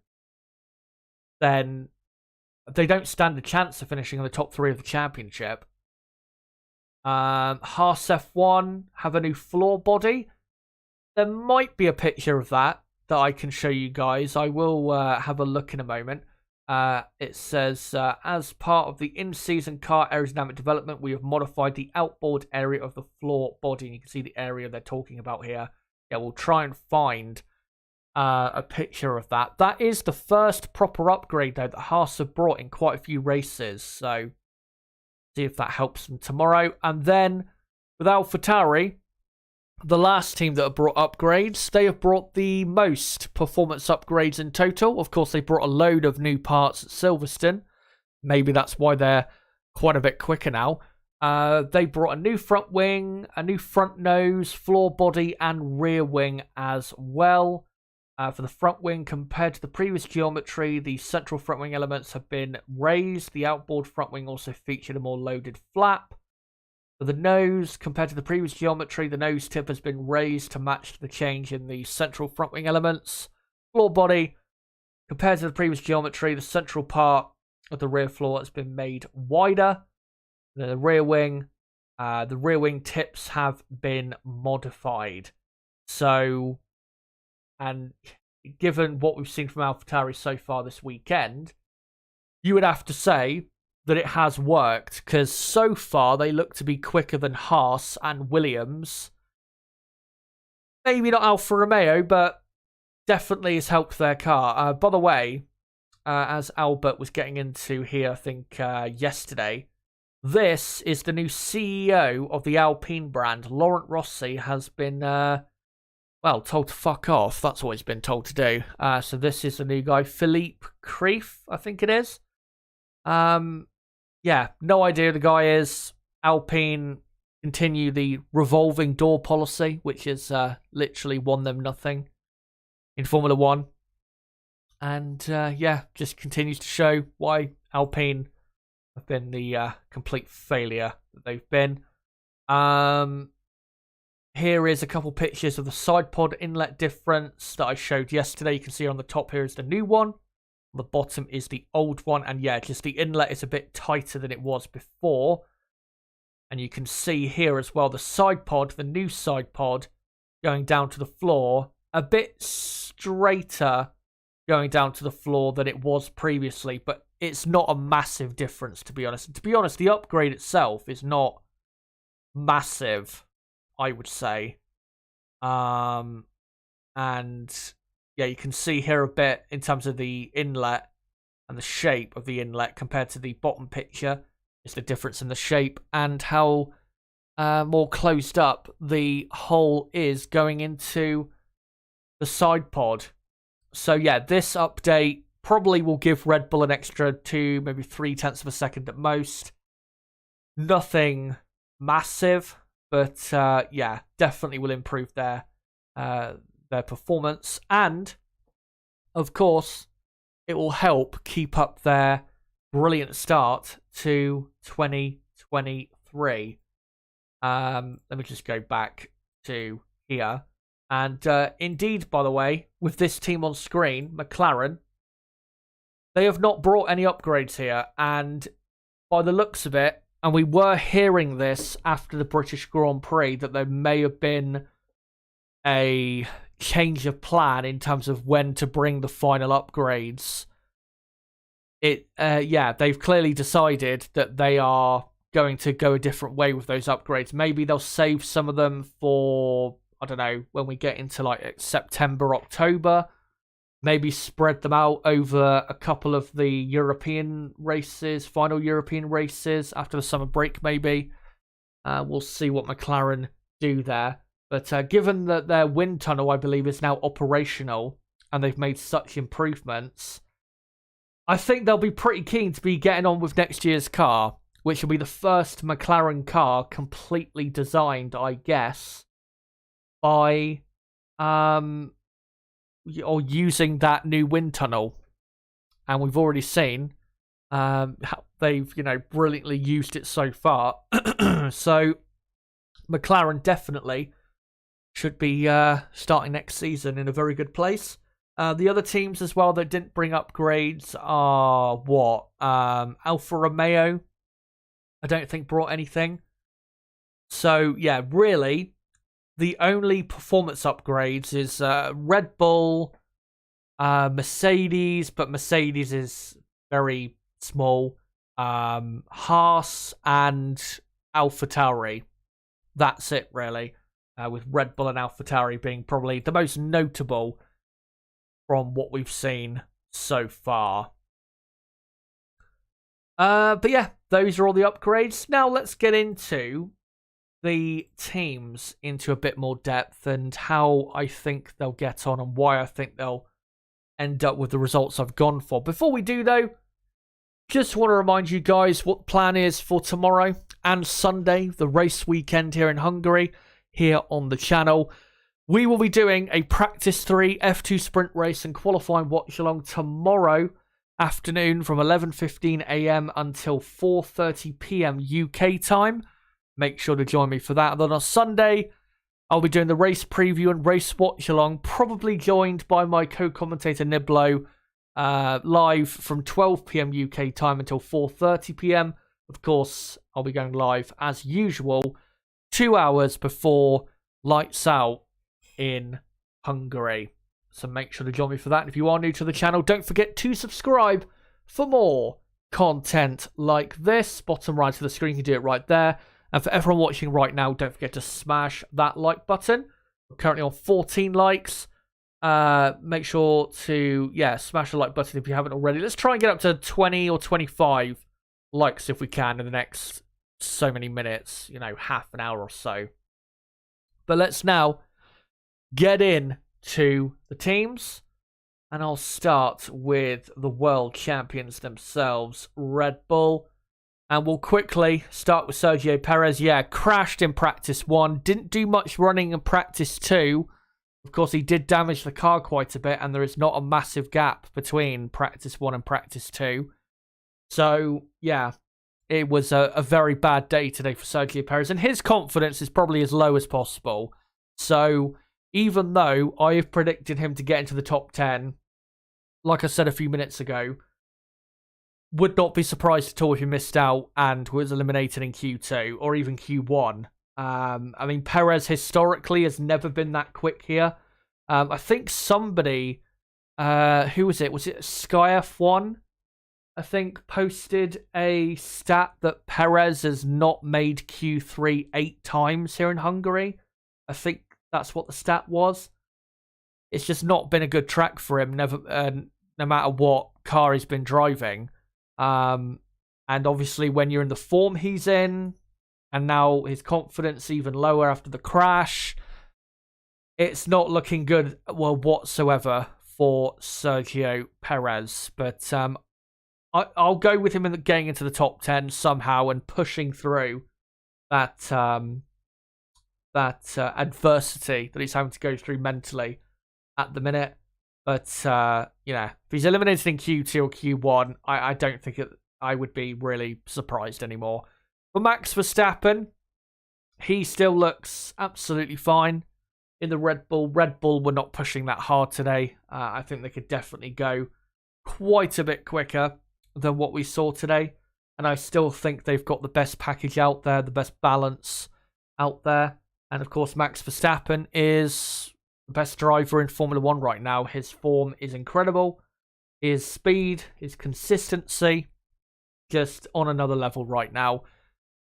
then they don't stand a chance of finishing in the top 3 of the championship. Haas F1 have a new floor body. There might be a picture of that I can show you guys. I will have a look in a moment. It says, as part of the in-season car aerodynamic development, we have modified the outboard area of the floor body. And you can see the area they're talking about here. Yeah, we'll try and find a picture of that. That is the first proper upgrade, though, that Haas have brought in quite a few races. So, see if that helps them tomorrow. And then, with AlphaTauri, the last team that have brought upgrades, they have brought the most performance upgrades in total. Of course, they brought a load of new parts at Silverstone. Maybe that's why they're quite a bit quicker now. They brought a new front wing, a new front nose, floor body, and rear wing as well. For the front wing, compared to the previous geometry, the central front wing elements have been raised. The outboard front wing also featured a more loaded flap. For the nose, compared to the previous geometry, the nose tip has been raised to match the change in the central front wing elements. Floor body, compared to the previous geometry, the central part of the rear floor has been made wider. The rear wing tips have been modified. So, and given what we've seen from AlphaTauri so far this weekend, you would have to say that it has worked, because so far they look to be quicker than Haas and Williams. Maybe not Alfa Romeo, but definitely has helped their car. By the way, as Albert was getting into here, I think yesterday, this is the new CEO of the Alpine brand. Laurent Rossi has been, told to fuck off. That's what he's been told to do. So this is the new guy, Philippe Krief, I think it is. Yeah, no idea who the guy is. Alpine continue the revolving door policy, which has literally won them nothing in Formula 1. And just continues to show why Alpine have been the complete failure that they've been. Here is a couple pictures of the side pod inlet difference that I showed yesterday. You can see on the top here is the new one. On the bottom is the old one. And yeah, just the inlet is a bit tighter than it was before. And you can see here as well the side pod, the new side pod, going down to the floor. A bit straighter going down to the floor than it was previously. But it's not a massive difference, to be honest. And to be honest, the upgrade itself is not massive, I would say. And yeah, you can see here a bit in terms of the inlet and the shape of the inlet compared to the bottom picture. Just the difference in the shape and how more closed up the hole is going into the side pod. So yeah, this update probably will give Red Bull an extra 2, maybe 0.3 of a second at most. Nothing massive, but yeah, definitely will improve their performance. And of course, it will help keep up their brilliant start to 2023. Let me just go back to here. And indeed, by the way, with this team on screen, McLaren, they have not brought any upgrades here. And by the looks of it, and we were hearing this after the British Grand Prix, that there may have been a change of plan in terms of when to bring the final upgrades. Yeah, they've clearly decided that they are going to go a different way with those upgrades. Maybe they'll save some of them for, I don't know, when we get into like September, October. Maybe spread them out over a couple of the European races, final European races after the summer break, maybe. We'll see what McLaren do there. But given that their wind tunnel, I believe, is now operational and they've made such improvements, I think they'll be pretty keen to be getting on with next year's car, which will be the first McLaren car completely designed, I guess, by or using that new wind tunnel. And we've already seen how they've, brilliantly used it so far. So McLaren definitely should be starting next season in a very good place. The other teams as well that didn't bring upgrades are what? Alfa Romeo, I don't think brought anything. So yeah, really, the only performance upgrades is Red Bull, Mercedes, but Mercedes is very small. Haas and AlphaTauri. That's it, really. With Red Bull and AlphaTauri being probably the most notable from what we've seen so far. But yeah, those are all the upgrades. Now let's get into the teams into a bit more depth and how I think they'll get on and why I think they'll end up with the results I've gone for. Before we do, though, just want to remind you guys what the plan is for tomorrow and Sunday, the race weekend here in Hungary, here on the channel. We will be doing a Practice 3 F2 sprint race and qualifying watch along tomorrow afternoon from 11:15 a.m. until 4:30 p.m. UK time. Make sure to join me for that. And then on Sunday, I'll be doing the race preview and race watch along, probably joined by my co-commentator Niblo, live from 12 p.m. UK time until 4:30 p.m. Of course, I'll be going live as usual 2 hours before lights out in Hungary. So make sure to join me for that. And if you are new to the channel, don't forget to subscribe for more content like this. Bottom right of the screen, you can do it right there. And for everyone watching right now, don't forget to smash that like button. We're currently on 14 likes. Make sure to, smash the like button if you haven't already. Let's try and get up to 20 or 25 likes if we can in the next so many minutes, half an hour or so. But let's now get in to the teams. And I'll start with the world champions themselves, Red Bull. And we'll quickly start with Sergio Perez. Yeah, crashed in practice 1. Didn't do much running in practice 2. Of course, he did damage the car quite a bit, and there is not a massive gap between practice 1 and practice 2. So, yeah, it was a very bad day today for Sergio Perez, and his confidence is probably as low as possible. So, even though I have predicted him to get into the top 10, like I said a few minutes ago, would not be surprised at all if he missed out and was eliminated in Q2 or even Q1. I mean, Perez historically has never been that quick here. I think somebody, who was it? Was it Sky F1? I think posted a stat that Perez has not made Q3 8 times here in Hungary. I think that's what the stat was. It's just not been a good track for him, no matter what car he's been driving. And And obviously, when you're in the form he's in, and now his confidence even lower after the crash, it's not looking good, well, whatsoever for Sergio Perez. But I'll go with him in getting into the top 10 somehow and pushing through that adversity that he's having to go through mentally at the minute. But if he's eliminated in Q2 or Q1, I don't think I would be really surprised anymore. For Max Verstappen, he still looks absolutely fine in the Red Bull. Red Bull were not pushing that hard today. I think they could definitely go quite a bit quicker than what we saw today. And I still think they've got the best package out there, the best balance out there. And of course, Max Verstappen is the best driver in Formula 1 right now. His form is incredible. His speed, his consistency, just on another level right now.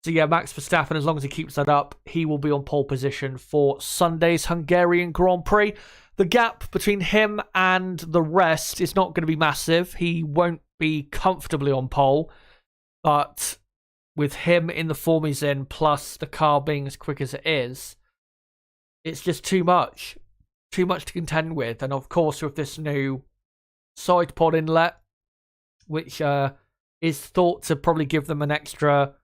So yeah, Max Verstappen, as long as he keeps that up, he will be on pole position for Sunday's Hungarian Grand Prix. The gap between him and the rest is not going to be massive. He won't be comfortably on pole, but with him in the form he's in, plus the car being as quick as it is, it's just too much. Too much to contend with. And of course, with this new side pod inlet, which is thought to probably give them an extra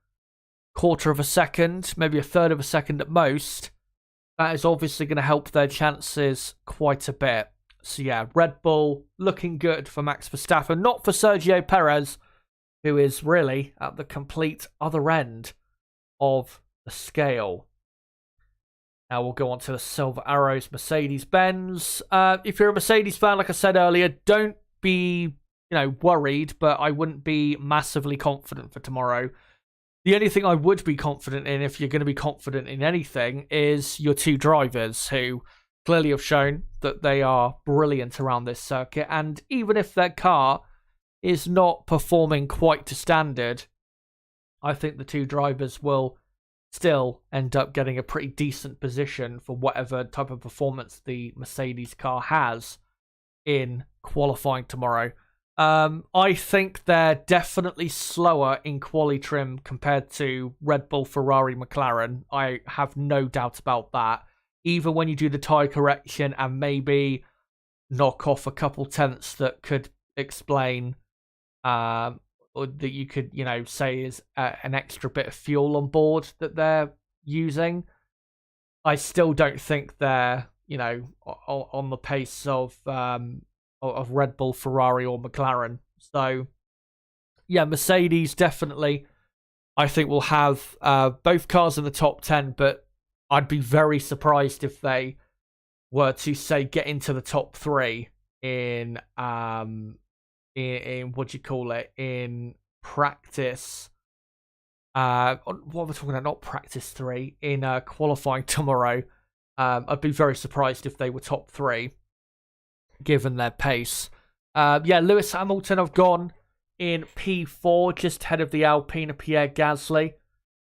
quarter of a second, maybe a third of a second at most, that is obviously going to help their chances quite a bit. So yeah, Red Bull looking good for Max Verstappen, not for Sergio Perez, who is really at the complete other end of the scale. Now we'll go on to the Silver Arrows Mercedes-Benz. If you're a Mercedes fan, like I said earlier, don't be worried, but I wouldn't be massively confident for tomorrow. The only thing I would be confident in, if you're going to be confident in anything, is your two drivers, who clearly have shown that they are brilliant around this circuit. And even if their car is not performing quite to standard, I think the two drivers will still end up getting a pretty decent position for whatever type of performance the Mercedes car has in qualifying tomorrow. I think they're definitely slower in quali trim compared to Red Bull, Ferrari, McLaren. I have no doubt about that. Even when you do the tyre correction and maybe knock off a couple tenths that could explain, or that you could, say is an extra bit of fuel on board that they're using, I still don't think they're, on the pace of Red Bull, Ferrari, or McLaren. So, yeah, Mercedes definitely, I think, will have both cars in the top 10, but I'd be very surprised if they were to, say, get into the top 3 in what do you call it, in practice. What are we talking about? Not practice 3, in qualifying tomorrow. I'd be very surprised if they were top 3, given their pace. Lewis Hamilton have gone in P4, just ahead of the Alpine and Pierre Gasly.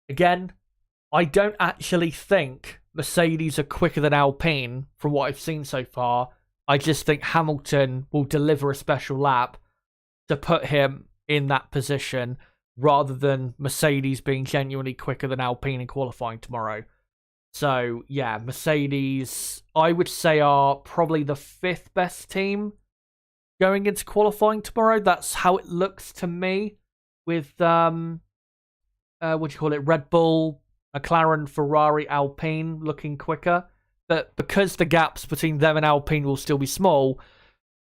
Again, I don't actually think Mercedes are quicker than Alpine from what I've seen so far. I just think Hamilton will deliver a special lap to put him in that position, rather than Mercedes being genuinely quicker than Alpine in qualifying tomorrow. So, yeah, Mercedes, I would say, are probably the 5th best team going into qualifying tomorrow. That's how it looks to me, with, Red Bull, McLaren, Ferrari, Alpine looking quicker. But because the gaps between them and Alpine will still be small,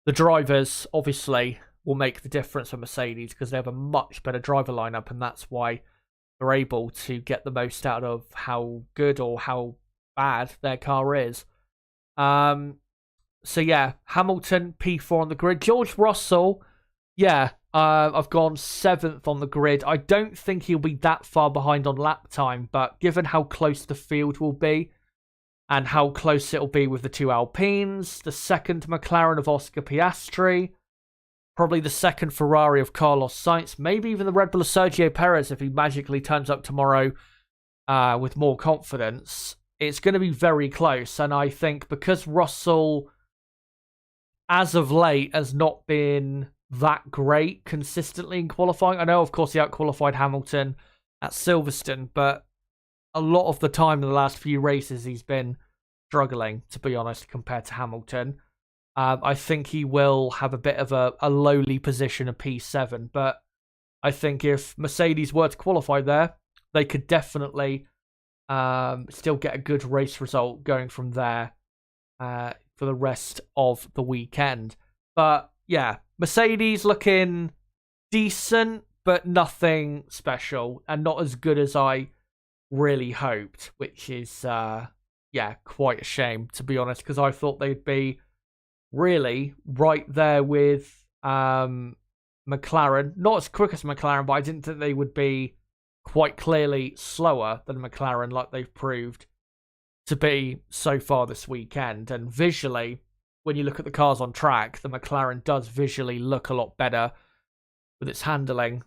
the drivers, obviously, will make the difference for Mercedes, because they have a much better driver lineup, and that's why they're able to get the most out of how good or how bad their car is. So yeah, Hamilton P4 on the grid. George Russell, I've gone 7th on the grid. I don't think he'll be that far behind on lap time, but given how close the field will be and how close it'll be with the two Alpines, the second McLaren of Oscar Piastri, probably the second Ferrari of Carlos Sainz, maybe even the Red Bull of Sergio Perez if he magically turns up tomorrow with more confidence. It's going to be very close, and I think because Russell, as of late, has not been that great consistently in qualifying. I know, of course, he out-qualified Hamilton at Silverstone, but a lot of the time in the last few races, he's been struggling, to be honest, compared to Hamilton. I think he will have a bit of a lowly position of P7, but I think if Mercedes were to qualify there, they could definitely still get a good race result going from there for the rest of the weekend. But yeah, Mercedes looking decent, but nothing special, and not as good as I really hoped, which is quite a shame, to be honest, because I thought they'd be really right there with McLaren. Not as quick as McLaren, but I didn't think they would be quite clearly slower than McLaren like they've proved to be so far this weekend. And visually, when you look at the cars on track, the McLaren does visually look a lot better with its handling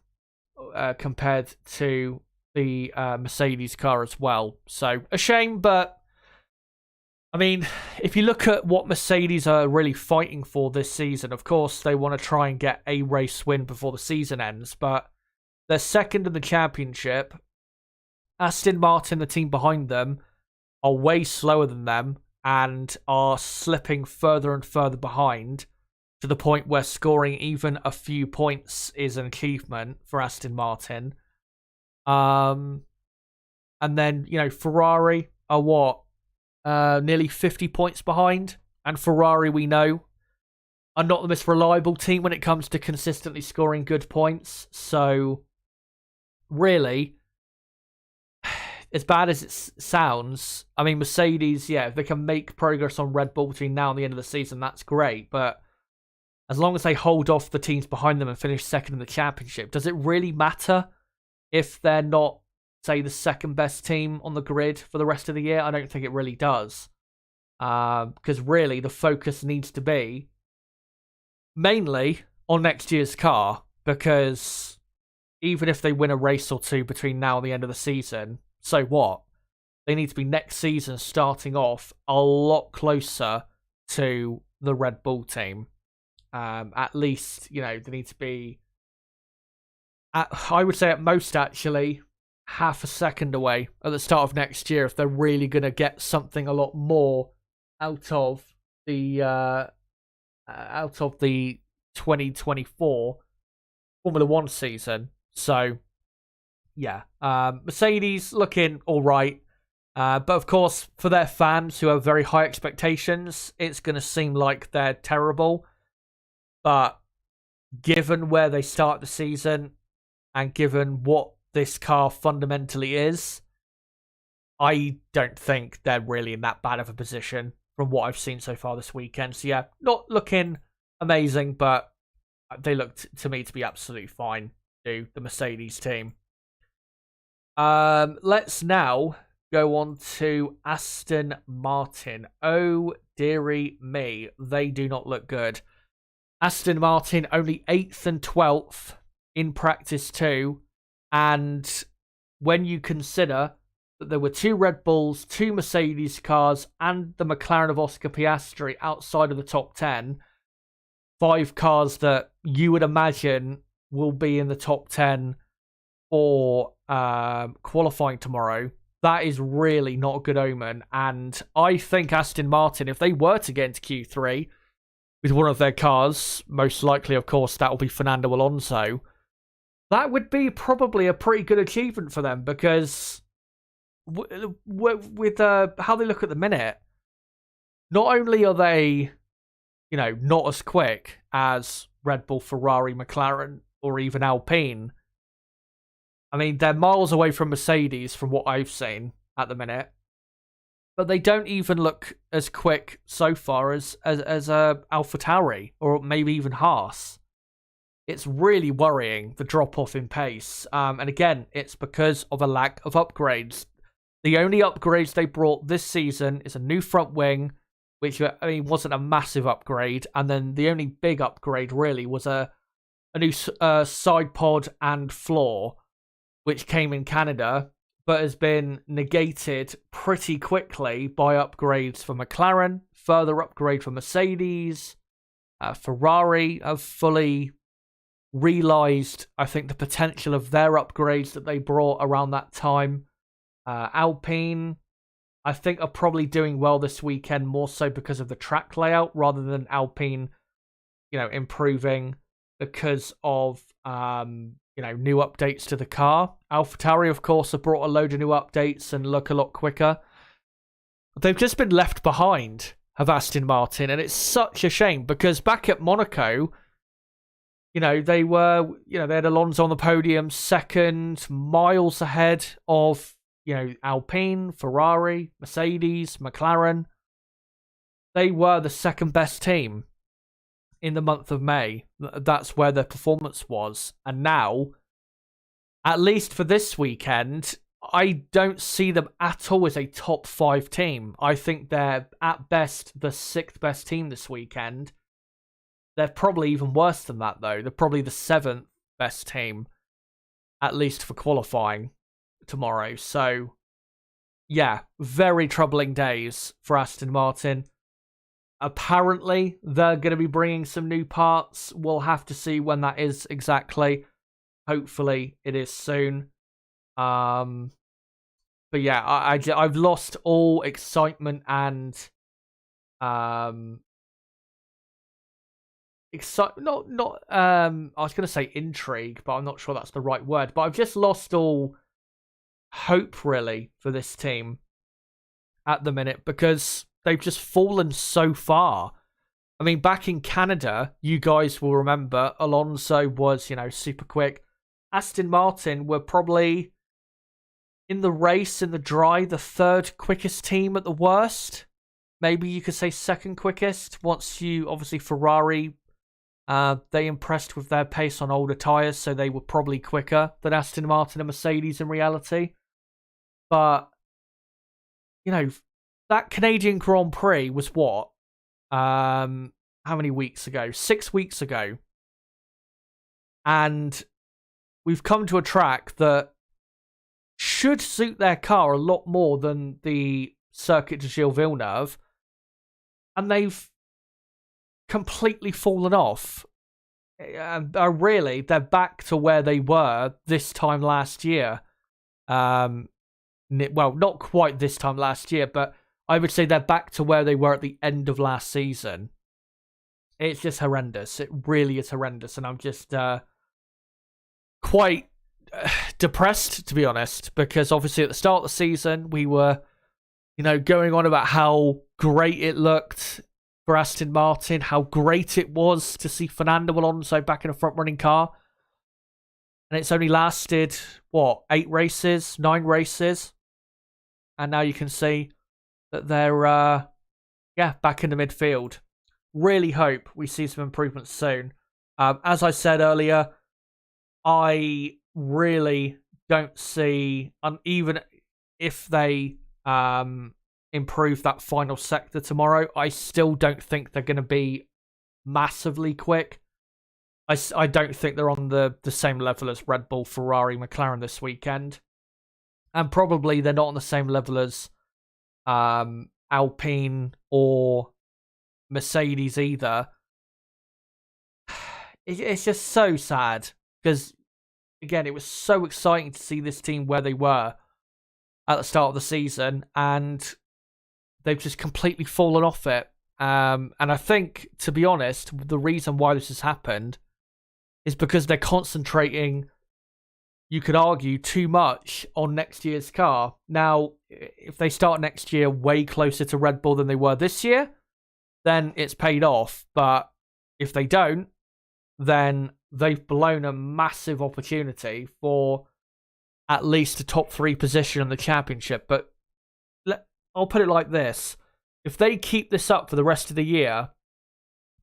compared to the Mercedes car as well. So a shame, but I mean, if you look at what Mercedes are really fighting for this season, of course, they want to try and get a race win before the season ends, but they're second in the championship. Aston Martin, the team behind them, are way slower than them and are slipping further and further behind to the point where scoring even a few points is an achievement for Aston Martin. And then, Ferrari are what? Nearly 50 points behind. And Ferrari, we know, are not the most reliable team when it comes to consistently scoring good points. So, really, as bad as it sounds, I mean, Mercedes, if they can make progress on Red Bull between now and the end of the season, that's great. But as long as they hold off the teams behind them and finish second in the championship, does it really matter if they're not, say, the second best team on the grid for the rest of the year? I don't think it really does. Because really, the focus needs to be mainly on next year's car, because even if they win a race or two between now and the end of the season, so what? They need to be next season starting off a lot closer to the Red Bull team. At least, they need to be, I would say at most, actually, half a second away at the start of next year if they're really going to get something a lot more out of the 2024 Formula One season. So, Mercedes looking all right. But of course, for their fans who have very high expectations, it's going to seem like they're terrible. But given where they start the season and given what this car fundamentally is, I don't think they're really in that bad of a position from what I've seen so far this weekend. So not looking amazing, but they look to me to be absolutely fine, the Mercedes team. Let's now go on to Aston Martin. Oh, dearie me, they do not look good. Aston Martin only 8th and 12th in practice 2. And when you consider that there were 2 Red Bulls, 2 Mercedes cars, and the McLaren of Oscar Piastri outside of the top 10, 5 cars that you would imagine will be in the top 10 for qualifying tomorrow, that is really not a good omen. And I think Aston Martin, if they were to get into Q3 with one of their cars, most likely, of course, that will be Fernando Alonso, that would be probably a pretty good achievement for them, because with how they look at the minute, not only are they, not as quick as Red Bull, Ferrari, McLaren, or even Alpine, I mean, they're miles away from Mercedes from what I've seen at the minute, but they don't even look as quick so far as AlphaTauri or maybe even Haas. It's really worrying, the drop-off in pace. And again, it's because of a lack of upgrades. The only upgrades they brought this season is a new front wing, which, wasn't a massive upgrade. And then the only big upgrade, really, was a new side pod and floor, which came in Canada, but has been negated pretty quickly by upgrades for McLaren, further upgrade for Mercedes, Ferrari have fully realised, I think, the potential of their upgrades that they brought around that time. Alpine, I think, are probably doing well this weekend, more so because of the track layout rather than Alpine, improving because of, new updates to the car. AlphaTauri, of course, have brought a load of new updates and look a lot quicker. They've just been left behind, have Aston Martin, and it's such a shame because back at Monaco, they had Alonso on the podium, second, miles ahead of, Alpine, Ferrari, Mercedes, McLaren. They were the second best team in the month of May. That's where their performance was. And now, at least for this weekend, I don't see them at all as a top 5 team. I think they're, at best, the 6th best team this weekend. They're probably even worse than that, though. They're probably the 7th best team, at least for qualifying tomorrow. So, yeah, very troubling days for Aston Martin. Apparently, they're going to be bringing some new parts. We'll have to see when that is exactly. Hopefully, it is soon. But yeah, I've lost all excitement and I was going to say intrigue, but I'm not sure that's the right word. But I've just lost all hope, really, for this team at the minute because they've just fallen so far. I mean, back in Canada, you guys will remember Alonso was, super quick. Aston Martin were probably in the race, in the dry, the 3rd quickest team at the worst. Maybe you could say 2nd quickest. Once obviously Ferrari, they impressed with their pace on older tyres, so they were probably quicker than Aston Martin and Mercedes in reality. But, that Canadian Grand Prix was what? How many weeks ago? 6 weeks ago. And we've come to a track that should suit their car a lot more than the Circuit de Gilles Villeneuve. And they've completely fallen off. Really, they're back to where they were this time last year. Well, not quite this time last year, but I would say they're back to where they were at the end of last season. It's just horrendous. It really is horrendous. And I'm just quite depressed, to be honest, because obviously at the start of the season, we were, going on about how great it looked for Aston Martin, how great it was to see Fernando Alonso back in a front-running car. And it's only lasted, 8 races, 9 races. And now you can see that they're, back in the midfield. Really hope we see some improvements soon. As I said earlier, I really don't see, even if they improve that final sector tomorrow, I still don't think they're going to be massively quick. I don't think they're on the same level as Red Bull, Ferrari, McLaren this weekend. And probably they're not on the same level as Alpine or Mercedes either. It's just so sad because, again, it was so exciting to see this team where they were at the start of the season, and they've just completely fallen off it. And I think, to be honest, the reason why this has happened is because they're concentrating, you could argue, too much on next year's car. Now, if they start next year way closer to Red Bull than they were this year, then it's paid off. But if they don't, then they've blown a massive opportunity for at least a top 3 position in the championship. But I'll put it like this. If they keep this up for the rest of the year,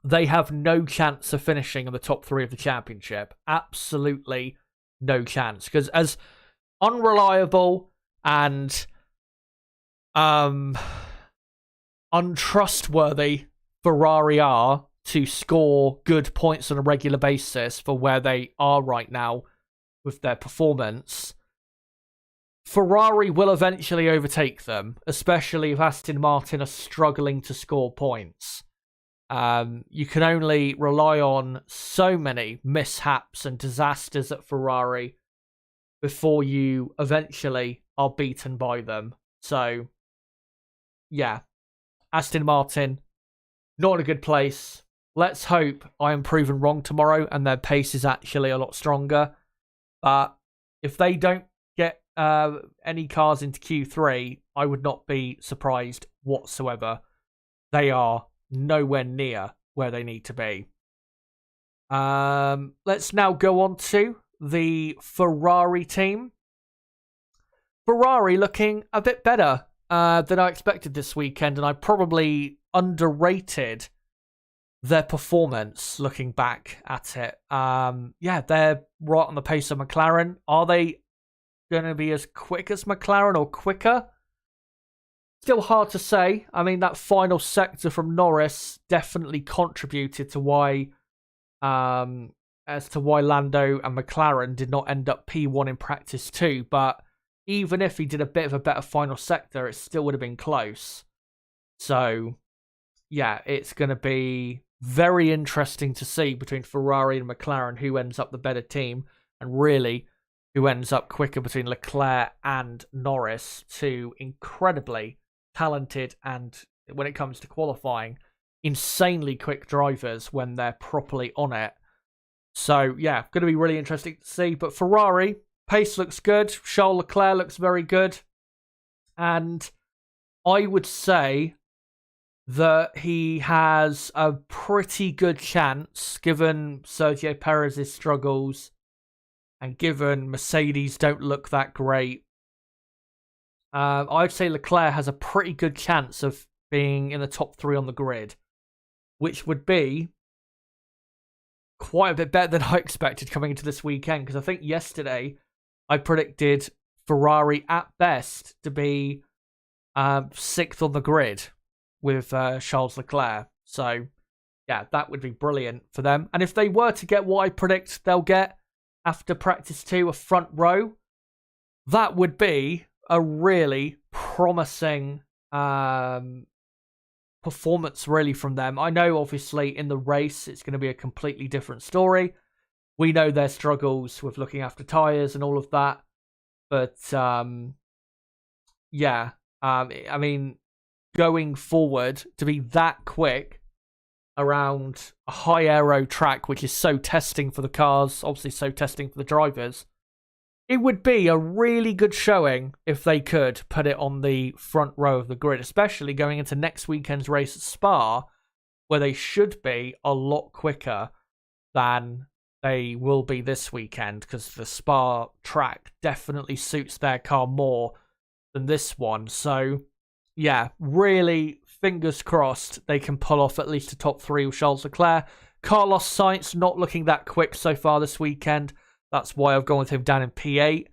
they have no chance of finishing in the top 3 of the championship. Absolutely no chance. Because as unreliable and untrustworthy Ferrari are to score good points on a regular basis for where they are right now with their performance, Ferrari will eventually overtake them, especially if Aston Martin are struggling to score points. You can only rely on so many mishaps and disasters at Ferrari before you eventually are beaten by them. So, yeah, Aston Martin, not in a good place. Let's hope I am proven wrong tomorrow and their pace is actually a lot stronger. But if they don't get any cars into Q3, I would not be surprised whatsoever. They are nowhere near where they need to be. Let's now go on to the Ferrari team. Ferrari looking a bit better than I expected this weekend, and I probably underrated their performance looking back at it. Yeah, they're right on the pace of McLaren. Are they going to be as quick as McLaren or quicker? Still hard to say. I mean, that final sector from Norris definitely contributed to why, as to why Lando and McLaren did not end up P1 in practice 2. But even if he did a bit of a better final sector, it still would have been close. So, yeah, it's going to be very interesting to see between Ferrari and McLaren who ends up the better team, and really who ends up quicker between Leclerc and Norris, two incredibly talented and, when it comes to qualifying, insanely quick drivers when they're properly on it. So, yeah, going to be really interesting to see. But Ferrari, pace looks good. Charles Leclerc looks very good. And I would say that he has a pretty good chance, given Sergio Perez's struggles and given Mercedes don't look that great. I'd say Leclerc has a pretty good chance of being in the top 3 on the grid, which would be quite a bit better than I expected coming into this weekend, because I think yesterday I predicted Ferrari at best to be 6th on the grid with Charles Leclerc. So, yeah, that would be brilliant for them. And if they were to get what I predict they'll get after practice 2, a front row, that would be a really promising performance really from them. I know obviously in the race it's going to be a completely different story. We know their struggles with looking after tyres and all of that. But yeah, I mean, going forward to be that quick around a high aero track, which is so testing for the cars, obviously so testing for the drivers, it would be a really good showing if they could put it on the front row of the grid, especially going into next weekend's race at Spa, where they should be a lot quicker than they will be this weekend, because the Spa track definitely suits their car more than this one. So, yeah, really, fingers crossed they can pull off at least a top 3 with Charles Leclerc. Carlos Sainz not looking that quick so far this weekend. That's why I've gone with him down in P8.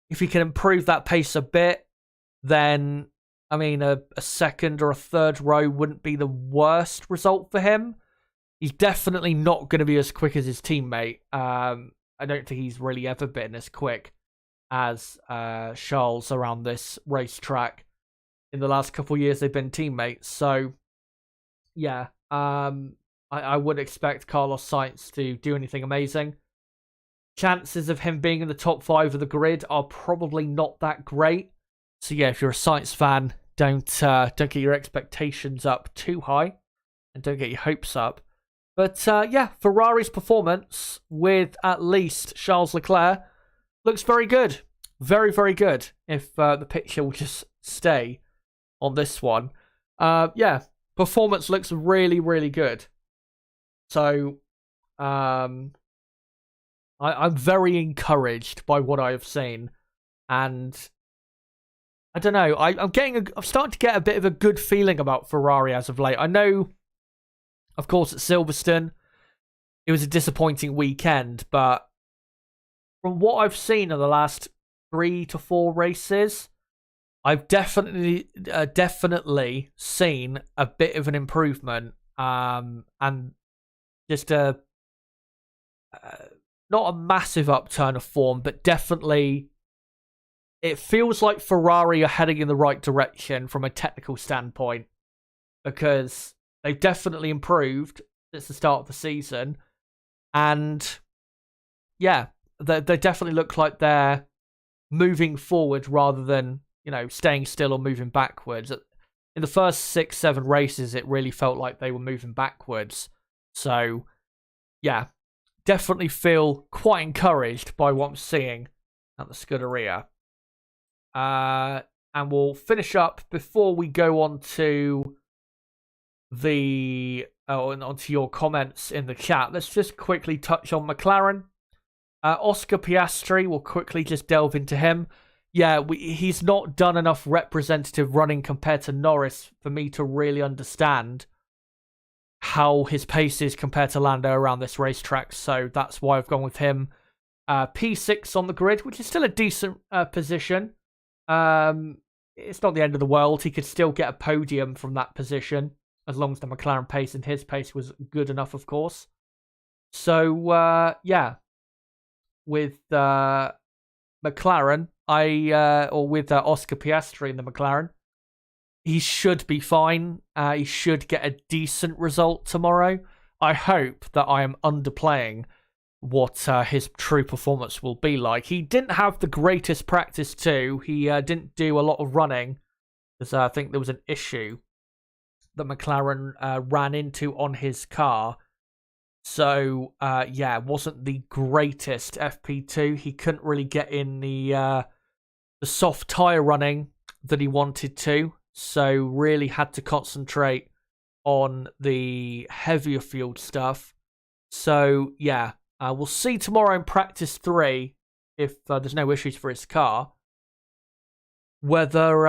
If he can improve that pace a bit, then, I mean, a second or a third row wouldn't be the worst result for him. He's definitely not going to be as quick as his teammate. I don't think he's really ever been as quick as Charles around this racetrack. In the last couple of years, they've been teammates. So, yeah, I would expect Carlos Sainz to do anything amazing. Chances of him being in the top 5 of the grid are probably not that great. So, yeah, if you're a Sainz fan, don't get your expectations up too high and don't get your hopes up. But, yeah, Ferrari's performance with at least Charles Leclerc looks very good. Very, very good, if the picture will just stay on this one. Yeah, performance looks really, really good. So, I'm very encouraged by what I have seen. And I don't know, I'm starting to get a bit of a good feeling about Ferrari as of late. I know, of course, at Silverstone, it was a disappointing weekend, but from what I've seen in the last 3 to 4 races, I've definitely seen a bit of an improvement, and just a not a massive upturn of form, but definitely it feels like Ferrari are heading in the right direction from a technical standpoint, because they've definitely improved since the start of the season. And yeah, they definitely look like they're moving forward rather than, staying still or moving backwards. In the first 6-7 races, it really felt like they were moving backwards. So, yeah, definitely feel quite encouraged by what I'm seeing at the Scuderia. And we'll finish up before we go on to onto your comments in the chat. Let's just quickly touch on McLaren. Oscar Piastri, we'll quickly just delve into him. Yeah, he's not done enough representative running compared to Norris for me to really understand how his pace is compared to Lando around this racetrack. So that's why I've gone with him. P6 on the grid, which is still a decent position. It's not the end of the world. He could still get a podium from that position, as long as the McLaren pace and his pace was good enough, of course. So, yeah. With McLaren, or with Oscar Piastri in the McLaren, he should be fine. He should get a decent result tomorrow. I hope that I am underplaying what his true performance will be like. He didn't have the greatest practice too. He didn't do a lot of running, because I think there was an issue that McLaren ran into on his car. So, yeah, wasn't the greatest FP2. He couldn't really get in the soft tyre running that he wanted to. So, really had to concentrate on the heavier fueled stuff. So, yeah, we'll see tomorrow in practice 3, if there's no issues for his car, whether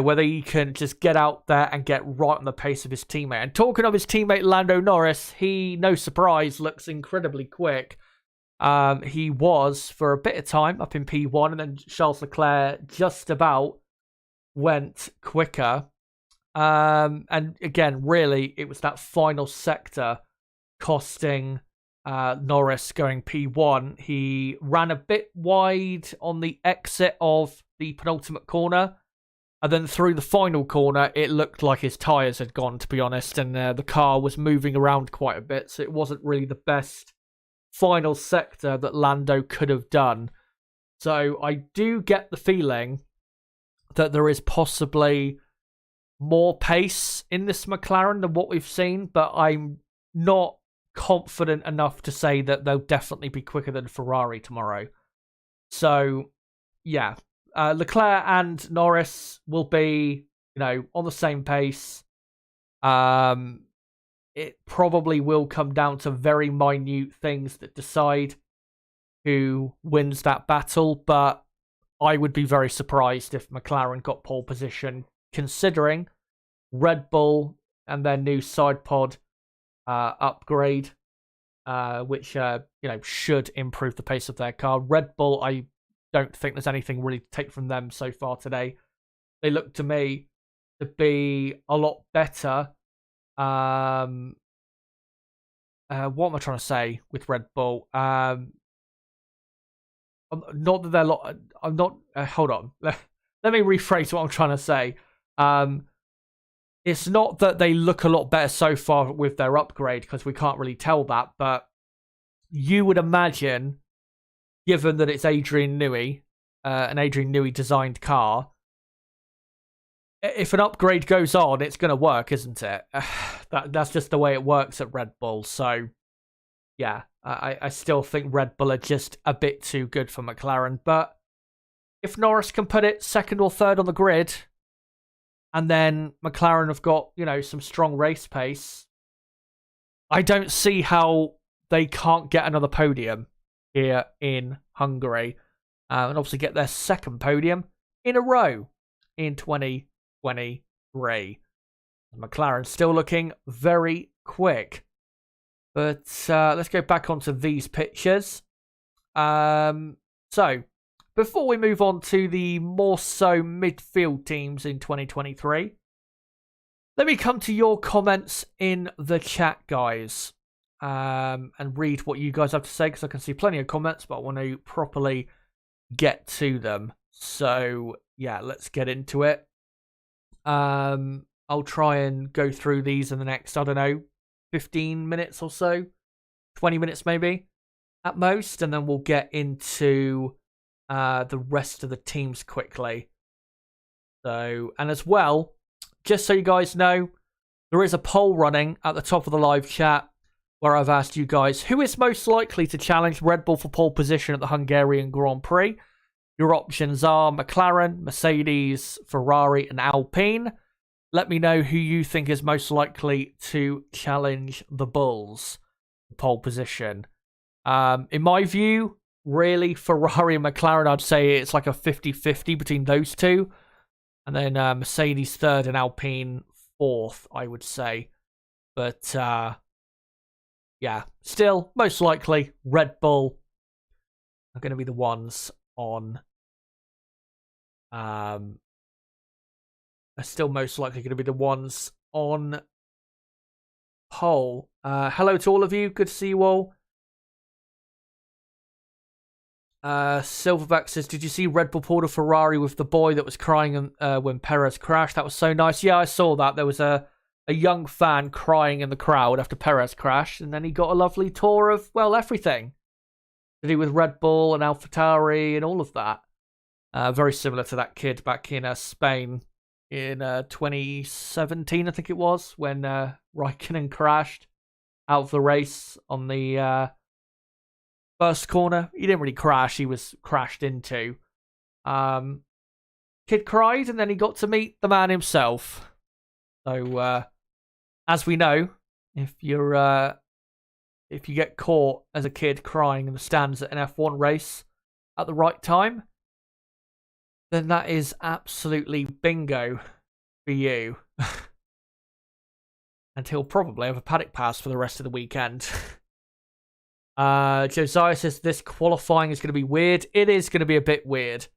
whether he can just get out there and get right on the pace of his teammate. And talking of his teammate Lando Norris, he, no surprise, looks incredibly quick. He was, for a bit of time, up in P1, and then Charles Leclerc just about went quicker. And again, really, it was that final sector costing Norris going P1. He ran a bit wide on the exit of the penultimate corner. And then through the final corner, it looked like his tyres had gone, to be honest. And the car was moving around quite a bit. So it wasn't really the best final sector that Lando could have done. So I do get the feeling that there is possibly more pace in this McLaren than what we've seen. But I'm not confident enough to say that they'll definitely be quicker than Ferrari tomorrow. So, yeah. Leclerc and Norris will be, on the same pace. It probably will come down to very minute things that decide who wins that battle, but I would be very surprised if McLaren got pole position, considering Red Bull and their new side pod upgrade, which should improve the pace of their car. Red Bull, I don't think there's anything really to take from them so far today. They look to me to be a lot better. What am I trying to say with Red Bull? Not that they're I'm not. Hold on. Let me rephrase what I'm trying to say. It's not that they look a lot better so far with their upgrade, because we can't really tell that. But you would imagine, given that it's Adrian Newey, an Adrian Newey designed car, if an upgrade goes on, it's going to work, isn't it? That's just the way it works at Red Bull. So, yeah, I still think Red Bull are just a bit too good for McLaren. But if Norris can put it second or third on the grid, and then McLaren have got, some strong race pace, I don't see how they can't get another podium here in Hungary, and obviously get their second podium in a row in 2023. McLaren still looking very quick. But let's go back onto these pictures. So, before we move on to the more so midfield teams in 2023, let me come to your comments in the chat, guys. And read what you guys have to say, because I can see plenty of comments, but I want to properly get to them. So, yeah, let's get into it. I'll try and go through these in the next, I don't know, 15 minutes or so, 20 minutes maybe at most, and then we'll get into the rest of the teams quickly. So, and as well, just so you guys know, there is a poll running at the top of the live chat where I've asked you guys who is most likely to challenge Red Bull for pole position at the Hungarian Grand Prix. Your options are McLaren, Mercedes, Ferrari, and Alpine. Let me know who you think is most likely to challenge the Bulls for pole position. In my view, really, Ferrari and McLaren, I'd say it's like a 50-50 between those two. And then Mercedes third and Alpine fourth, I would say. But, yeah, still, most likely, Red Bull are going to be the ones on... are still most likely going to be the ones on pole. Hello to all of you. Good to see you all. Silverback says, did you see Red Bull pulled a Ferrari with the boy that was crying when Perez crashed? That was so nice. Yeah, I saw that. There was a young fan crying in the crowd after Perez crashed, and then he got a lovely tour of, well, everything to do with Red Bull and AlphaTauri and all of that. Very similar to that kid back in Spain in 2017, I think it was, when Raikkonen crashed out of the race on the first corner. He didn't really crash, he was crashed into. Kid cried, and then he got to meet the man himself. So, as we know, if you get caught as a kid crying in the stands at an F1 race at the right time, then that is absolutely bingo for you. And he'll probably have a paddock pass for the rest of the weekend. Josiah says this qualifying is going to be weird. It is going to be a bit weird.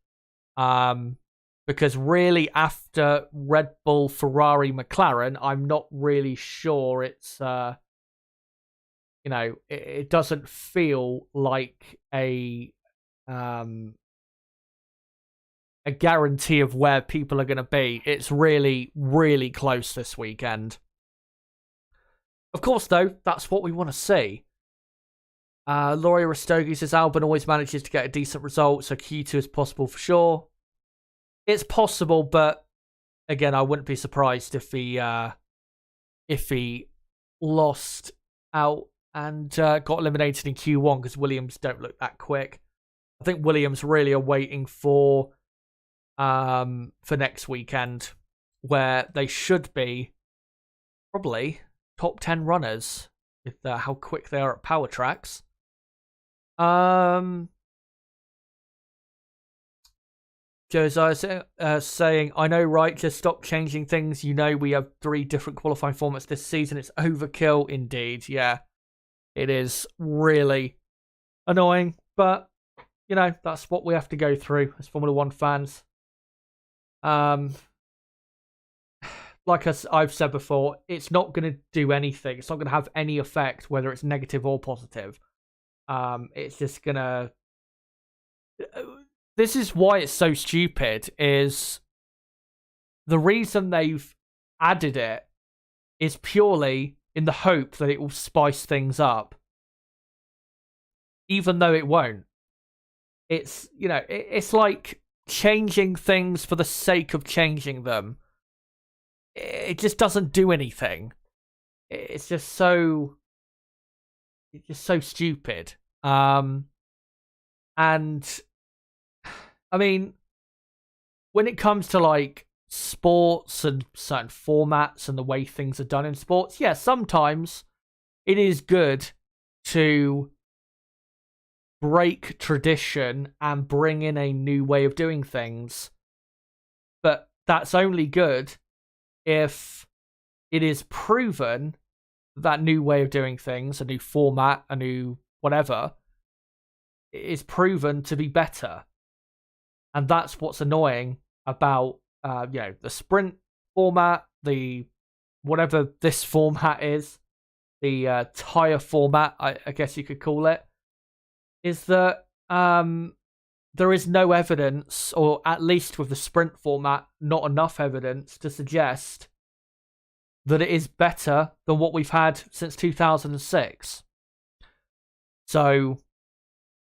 Because really, after Red Bull, Ferrari, McLaren, I'm not really sure it's, it doesn't feel like a guarantee of where people are going to be. It's really, really close this weekend. Of course, though, that's what we want to see. Laurie Rastogi says Albon always manages to get a decent result, so Q2 is possible for sure. It's possible, but again, I wouldn't be surprised if he lost out and got eliminated in Q1 because Williams don't look that quick. I think Williams really are waiting for next weekend, where they should be probably top 10 runners with how quick they are at power tracks. Josiah saying, I know, right? Just stop changing things. You know, we have 3 different qualifying formats this season. It's overkill indeed. Yeah, it is really annoying, but you know, that's what we have to go through as Formula One fans. Like I've said before, it's not going to do anything. It's not going to have any effect, whether it's negative or positive. It's just going to... This is why it's so stupid, is the reason they've added it is purely in the hope that it will spice things up. Even though it won't. It's, it's like changing things for the sake of changing them. It just doesn't do anything. It's just so stupid. And I mean, when it comes to like sports and certain formats and the way things are done in sports, yeah, sometimes it is good to break tradition and bring in a new way of doing things. But that's only good if it is proven that new way of doing things, a new format, a new whatever, is proven to be better. And that's what's annoying about, the sprint format, the whatever this format is, the tyre format, I guess you could call it, is that there is no evidence, or at least with the sprint format, not enough evidence to suggest that it is better than what we've had since 2006. So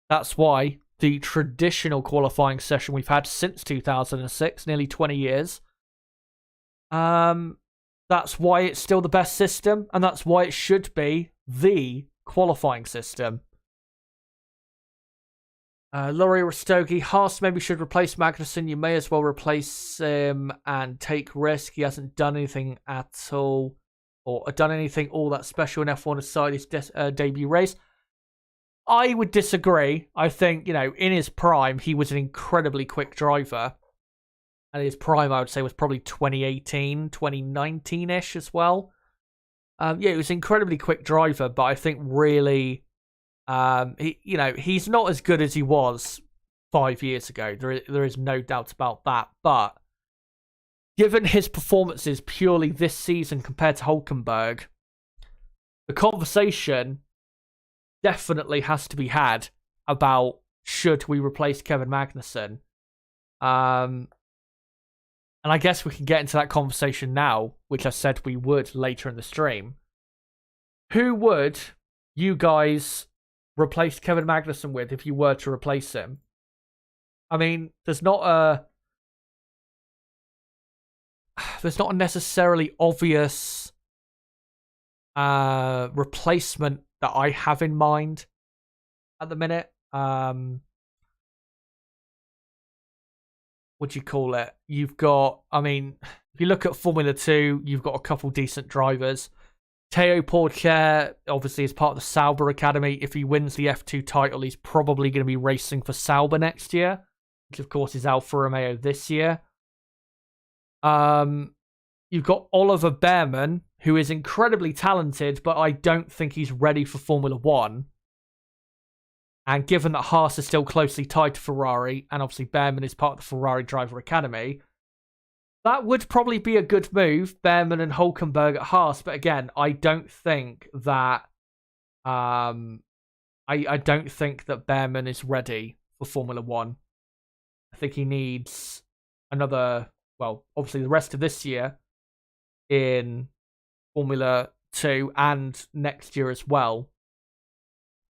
that's why the traditional qualifying session we've had since 2006, nearly 20 years, that's why it's still the best system, and that's why it should be the qualifying system. Laurie Rastogi, Haas maybe should replace Magnussen. You may as well replace him and take risk. He hasn't done anything at all, or done anything all that special in F1 aside his debut race. I would disagree. I think, in his prime, he was an incredibly quick driver. And his prime, I would say, was probably 2018, 2019-ish as well. He was an incredibly quick driver, but I think really... he's not as good as he was 5 years ago. There is no doubt about that. But given his performances purely this season compared to Hülkenberg, the conversation definitely has to be had about should we replace Kevin Magnussen. And I guess we can get into that conversation now, which I said we would later in the stream. Who would you guys replace Kevin Magnussen with if you were to replace him? I mean, there's not a necessarily obvious replacement that I have in mind at the minute. What do you call it? You've got, if you look at Formula 2, you've got a couple decent drivers. Teo Pourchaire, obviously, is part of the Sauber Academy. If he wins the F2 title, he's probably going to be racing for Sauber next year, which, of course, is Alfa Romeo this year. You've got Oliver Behrman, who is incredibly talented, but I don't think he's ready for Formula 1. And given that Haas is still closely tied to Ferrari, and obviously Behrman is part of the Ferrari Driver Academy, that would probably be a good move, Behrman and Hülkenberg at Haas. But again, I don't think that I don't think that Behrman is ready for Formula 1. I think he needs another, obviously the rest of this year in Formula 2 and next year as well.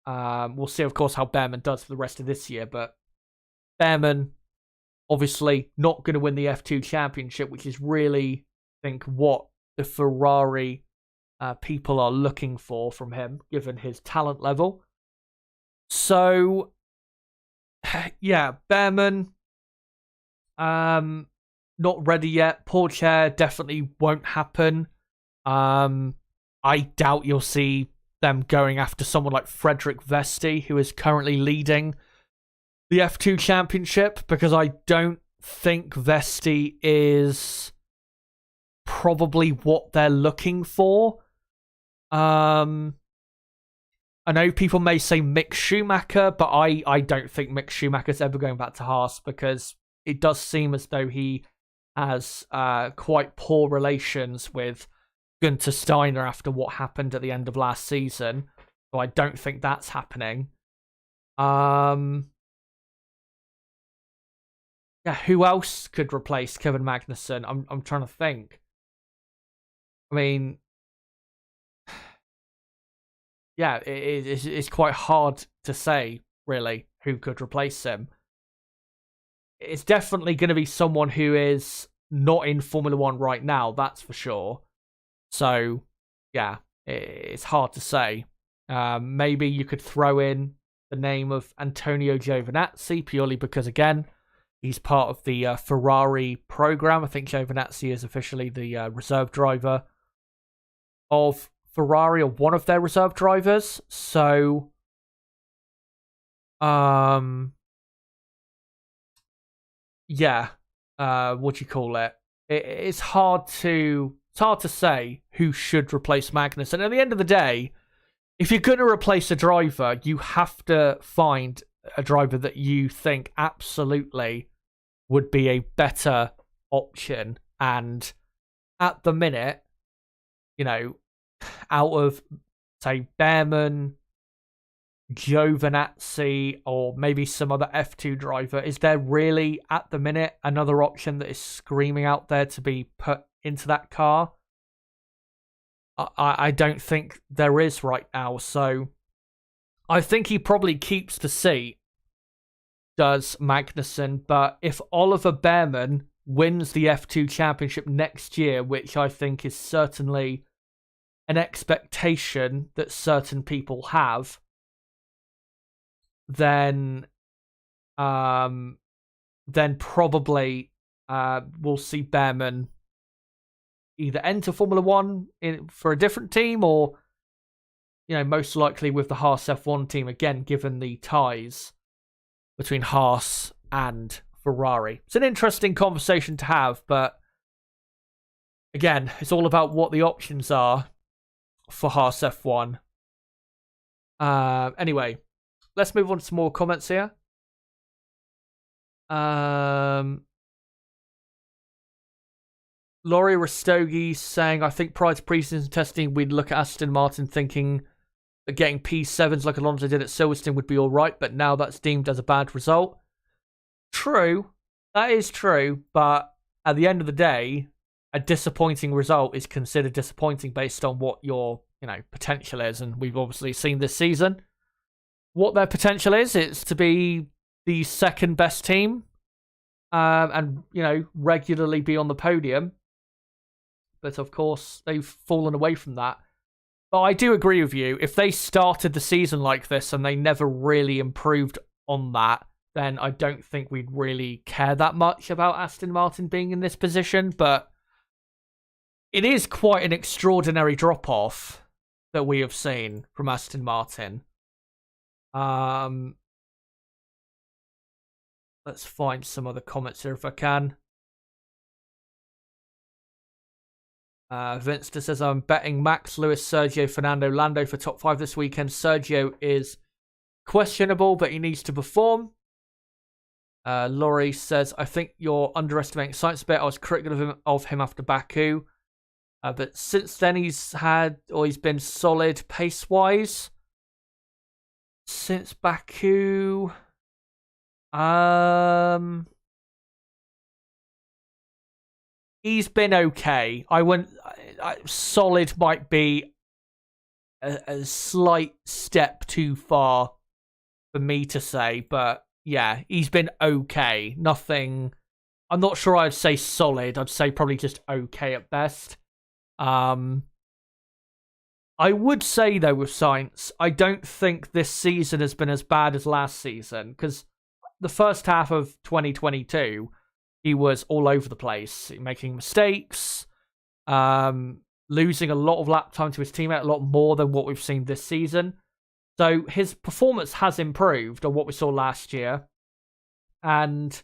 We'll see, of course, how Behrman does for the rest of this year, but Behrman obviously not going to win the F2 championship, which is really, I think, what the Ferrari people are looking for from him, given his talent level. So, yeah, Behrman, not ready yet. Pourchaire definitely won't happen. I doubt you'll see them going after someone like Frederick Vesti, who is currently leading the F2 championship, because I don't think Vesti is probably what they're looking for. I know people may say Mick Schumacher, but I don't think Mick Schumacher's ever going back to Haas, because it does seem as though he has quite poor relations with Günther Steiner after what happened at the end of last season. So I don't think that's happening. Yeah, who else could replace Kevin Magnussen? I'm trying to think. I mean, yeah, it's quite hard to say, really, who could replace him. It's definitely going to be someone who is not in Formula 1 right now, that's for sure. So, yeah, it's hard to say. Maybe you could throw in the name of Antonio Giovinazzi, purely because, again, he's part of the Ferrari program. I think Giovinazzi is officially the reserve driver of Ferrari, or one of their reserve drivers. So, yeah, what do you call it? It's hard to say who should replace Magnussen. And at the end of the day, if you're going to replace a driver, you have to find a driver that you think absolutely would be a better option. And at the minute, out of, say, Behrman, Giovinazzi, or maybe some other F2 driver, is there really, at the minute, another option that is screaming out there to be put into that car? I don't think there is right now. So I think he probably keeps the seat, does Magnussen. But if Oliver Behrman wins the F2 championship next year, which I think is certainly an expectation that certain people have, then probably we'll see Behrman either enter Formula One for a different team, or most likely with the Haas F1 team again, given the ties between Haas and Ferrari. It's an interesting conversation to have, but again, it's all about what the options are for Haas F1. Anyway, let's move on to some more comments here. Laurie Rastogi saying, I think prior to pre-season testing, we'd look at Aston Martin thinking that getting P7s like Alonso did at Silverstone would be alright, but now that's deemed as a bad result. True, that is true, but at the end of the day, a disappointing result is considered disappointing based on what your potential is, and we've obviously seen this season what their potential is. It's to be the second best team, and regularly be on the podium. But of course, they've fallen away from that. But I do agree with you. If they started the season like this and they never really improved on that, then I don't think we'd really care that much about Aston Martin being in this position. But it is quite an extraordinary drop-off that we have seen from Aston Martin. Let's find some other comments here if I can. Vinster says, I'm betting Max, Lewis, Sergio, Fernando, Lando for top 5 this weekend. Sergio is questionable, but he needs to perform. Laurie says, I think you're underestimating Sainz a bit. I was critical of him after Baku. But since then he's been solid pace-wise. Since Baku... he's been okay. Solid might be a slight step too far for me to say, but yeah, he's been okay. Nothing. I'm not sure I'd say solid. I'd say probably just okay at best. I would say though with Sainz, I don't think this season has been as bad as last season, because the first half of 2022. He was all over the place, making mistakes, losing a lot of lap time to his teammate, a lot more than what we've seen this season. So his performance has improved on what we saw last year. And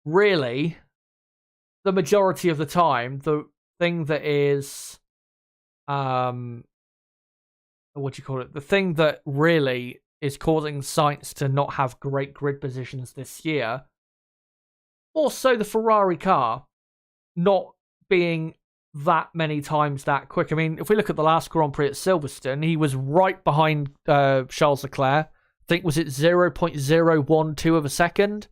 really, the majority of the time, the thing that is... The thing that really is causing Sainz to not have great grid positions this year... Also, the Ferrari car not being that many times that quick. I mean, if we look at the last Grand Prix at Silverstone, he was right behind Charles Leclerc. I think, was it 0.012 of a second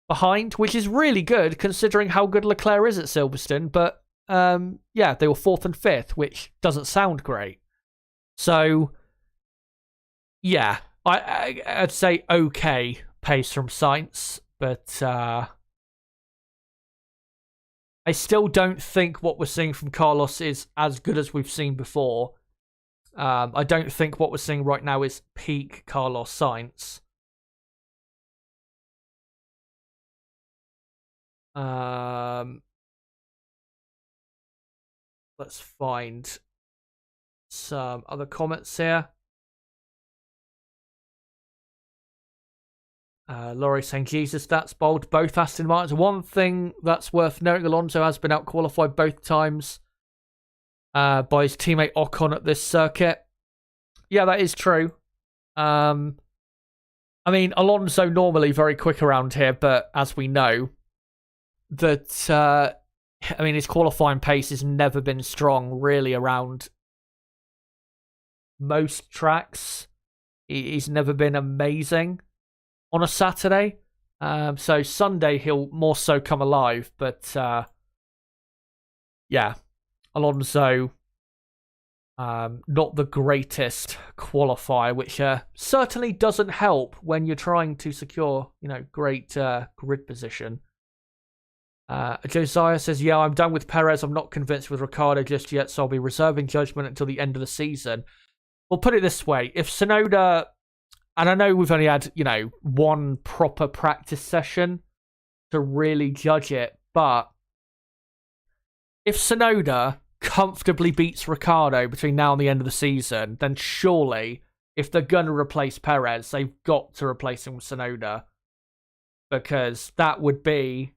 behind, which is really good considering how good Leclerc is at Silverstone. But, yeah, they were 4th and 5th, which doesn't sound great. So, yeah, I'd say okay pace from Sainz, but... I still don't think what we're seeing from Carlos is as good as we've seen before. I don't think what we're seeing right now is peak Carlos Sainz. Let's find some other comments here. Laurie saying, Jesus, that's bold. Both Aston Martins. One thing that's worth noting, Alonso has been out-qualified both times by his teammate Ocon at this circuit. Yeah, that is true. I mean, Alonso normally very quick around here, but as we know, that his qualifying pace has never been strong, really, around most tracks. He's never been amazing on a Saturday. So Sunday he'll more so come alive. But yeah, Alonso not the greatest qualifier, which certainly doesn't help when you're trying to secure, great grid position. Josiah says, yeah, I'm done with Perez. I'm not convinced with Ricciardo just yet, so I'll be reserving judgment until the end of the season. Well, put it this way. If Tsunoda, and I know we've only had, one proper practice session to really judge it, but if Tsunoda comfortably beats Ricciardo between now and the end of the season, then surely, if they're going to replace Perez, they've got to replace him with Tsunoda. Because that would be,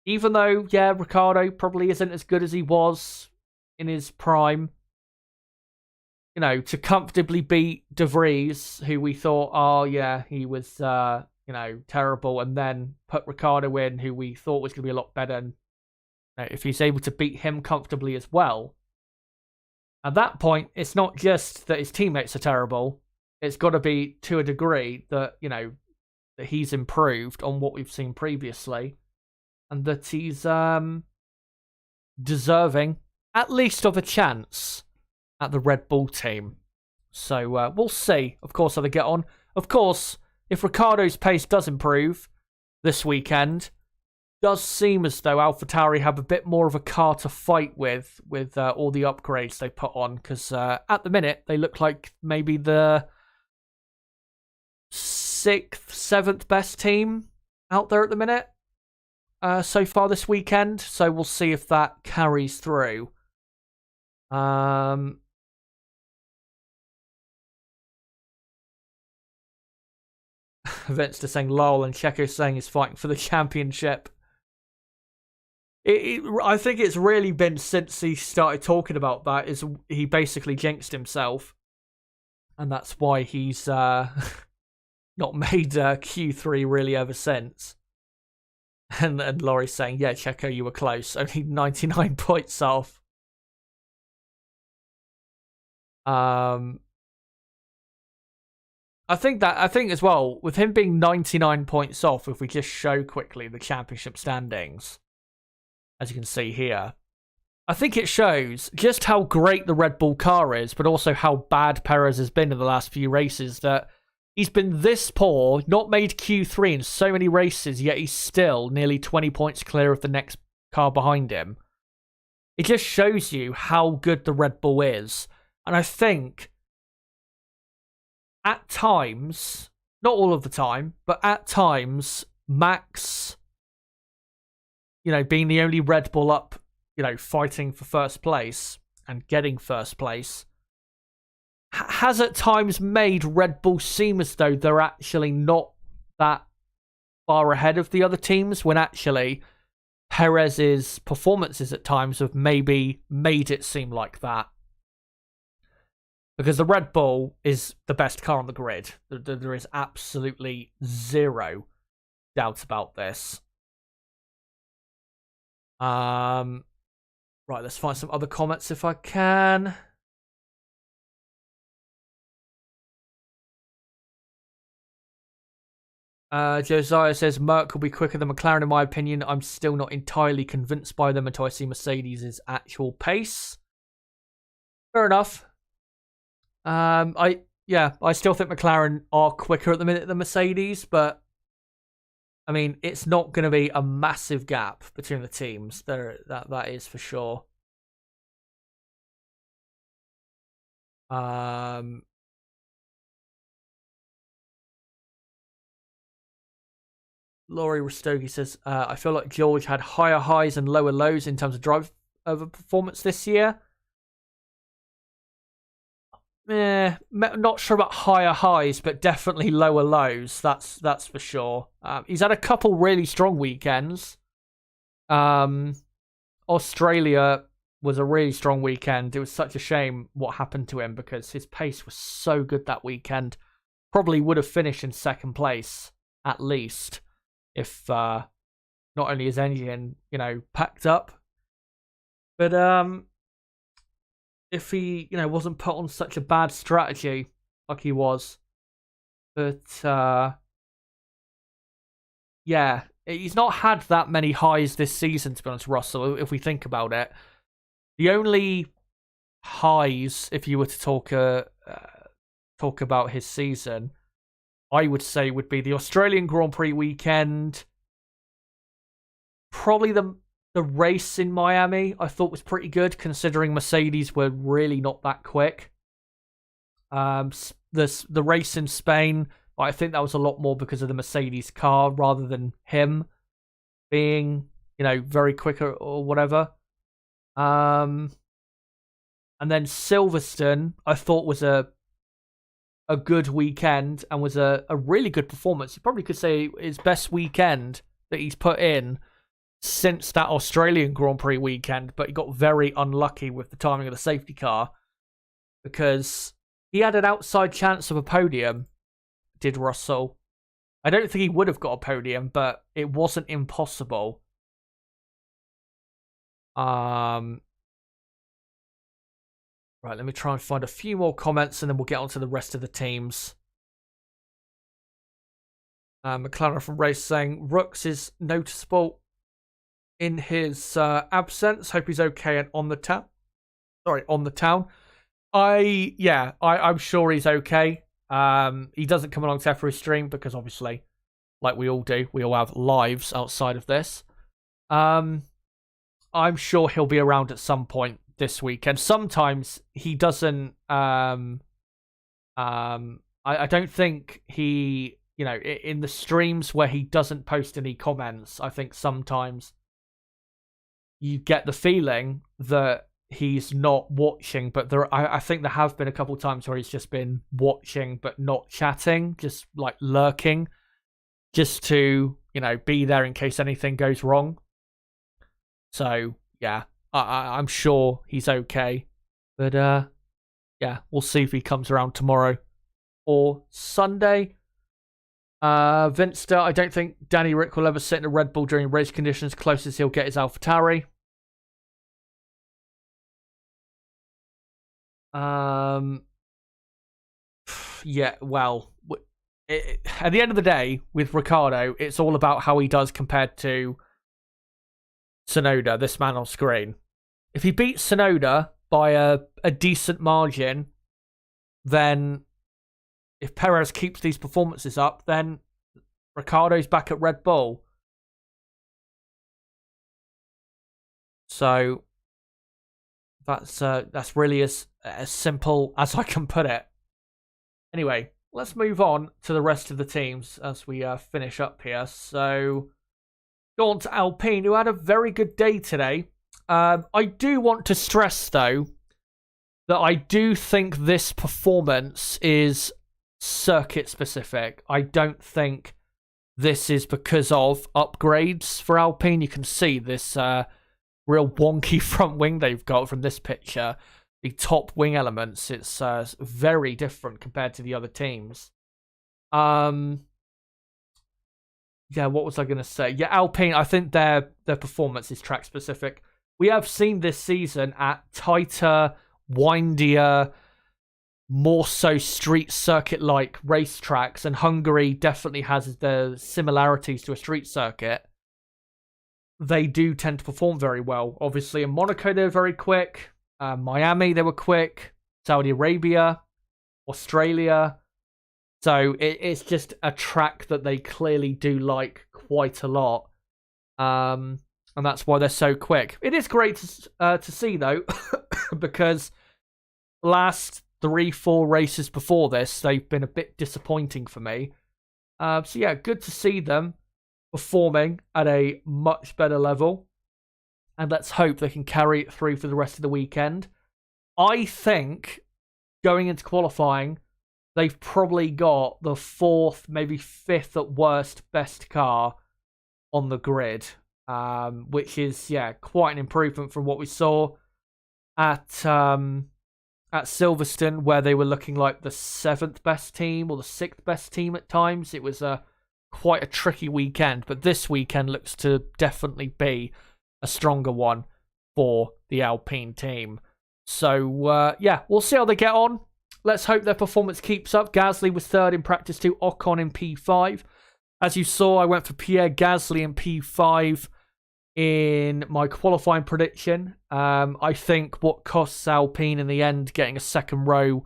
even though, yeah, Ricciardo probably isn't as good as he was in his prime, to comfortably beat De Vries, who we thought, oh, yeah, he was, terrible, and then put Ricciardo in, who we thought was going to be a lot better, and if he's able to beat him comfortably as well, at that point, it's not just that his teammates are terrible. It's got to be to a degree that, that he's improved on what we've seen previously, and that he's deserving, at least, of a chance at the Red Bull team. So we'll see, of course, how they get on. Of course, if Ricciardo's pace does improve this weekend, does seem as though AlphaTauri have a bit more of a car to fight with all the upgrades they put on, because at the minute they look like maybe the 6th, 7th best team out there at the minute so far this weekend. So we'll see if that carries through. Vince is saying lol, and Checo saying he's fighting for the championship. I think it's really been since he started talking about that, is he basically jinxed himself, and that's why he's not made Q3 really ever since. And Laurie's saying, yeah, Checo, you were close, only 99 points off. I think as well, with him being 99 points off, if we just show quickly the championship standings, as you can see here, I think it shows just how great the Red Bull car is, but also how bad Perez has been in the last few races, that he's been this poor, not made Q3 in so many races, yet he's still nearly 20 points clear of the next car behind him. It just shows you how good the Red Bull is. And I think at times, not all of the time, but at times, Max, being the only Red Bull up, fighting for first place and getting first place, has at times made Red Bull seem as though they're actually not that far ahead of the other teams, when actually Perez's performances at times have maybe made it seem like that. Because the Red Bull is the best car on the grid. There is absolutely zero doubt about this. Right, let's find some other comments if I can. Josiah says, Merc will be quicker than McLaren in my opinion. I'm still not entirely convinced by them until I see Mercedes' actual pace. Fair enough. I still think McLaren are quicker at the minute than Mercedes, but I mean, it's not going to be a massive gap between the teams. That is for sure. Laurie Rastogi says, I feel like George had higher highs and lower lows in terms of drive over performance this year. Not sure about higher highs, but definitely lower lows. That's for sure. He's had a couple really strong weekends. Australia was a really strong weekend. It was such a shame what happened to him because his pace was so good that weekend. Probably would have finished in second place at least if not only his engine, packed up, but if he, wasn't put on such a bad strategy like he was. But, yeah, he's not had that many highs this season, to be honest, Russell, if we think about it. The only highs, if you were to talk about his season, I would say would be the Australian Grand Prix weekend. Probably the race in Miami I thought was pretty good, considering Mercedes were really not that quick. The race in Spain, I think that was a lot more because of the Mercedes car rather than him being, very quick or whatever. And then Silverstone, I thought was a good weekend and was a really good performance. You probably could say his best weekend that he's put in since that Australian Grand Prix weekend, but he got very unlucky with the timing of the safety car because he had an outside chance of a podium, did Russell. I don't think he would have got a podium, but it wasn't impossible. Right, let me try and find a few more comments and then we'll get on to the rest of the teams. McLaren from Race saying, Rooks is noticeable in his absence. Hope he's okay and on the town. On the town. I'm sure he's okay. He doesn't come along to every stream because obviously, like we all do, we all have lives outside of this. I'm sure he'll be around at some point this weekend. Sometimes he doesn't. I don't think he, in the streams where he doesn't post any comments, I think sometimes you get the feeling that he's not watching, but I think there have been a couple times where he's just been watching but not chatting, just like lurking, just to, be there in case anything goes wrong. So, yeah, I'm sure he's okay. But, we'll see if he comes around tomorrow or Sunday. Vinster, I don't think Danny Rick will ever sit in a Red Bull during race conditions. Closest he'll get is AlphaTauri. Yeah, well, at the end of the day, with Ricciardo, it's all about how he does compared to Tsunoda, this man on screen. If he beats Tsunoda by a decent margin, then if Perez keeps these performances up, then Ricciardo's back at Red Bull. So that's really as simple as I can put it. Anyway, let's move on to the rest of the teams as we finish up here. So, go on to Alpine, who had a very good day today. I do want to stress, though, that I do think this performance is circuit-specific. I don't think this is because of upgrades for Alpine. You can see this real wonky front wing they've got from this picture. The top wing elements, it's very different compared to the other teams. Yeah, what was I going to say? Yeah, Alpine, I think their performance is track specific. We have seen this season at tighter, windier, more so street circuit-like racetracks, and Hungary definitely has the similarities to a street circuit. They do tend to perform very well. Obviously, in Monaco, they're very quick. Miami, they were quick. Saudi Arabia, Australia. So it's just a track that they clearly do like quite a lot. And that's why they're so quick. It is great to see, though, because last 3-4 races before this, they've been a bit disappointing for me. So yeah, good to see them performing at a much better level. And let's hope they can carry it through for the rest of the weekend. I think, going into qualifying, they've probably got the 4th, maybe 5th at worst best car on the grid. Which is, quite an improvement from what we saw at Silverstone, where they were looking like the 7th best team or the 6th best team at times. It was quite a tricky weekend, but this weekend looks to definitely be a stronger one for the Alpine team. So, we'll see how they get on. Let's hope their performance keeps up. Gasly was 3rd in practice 2, Ocon in P5. As you saw, I went for Pierre Gasly in P5. in my qualifying prediction. I think what costs Alpine in the end getting a second row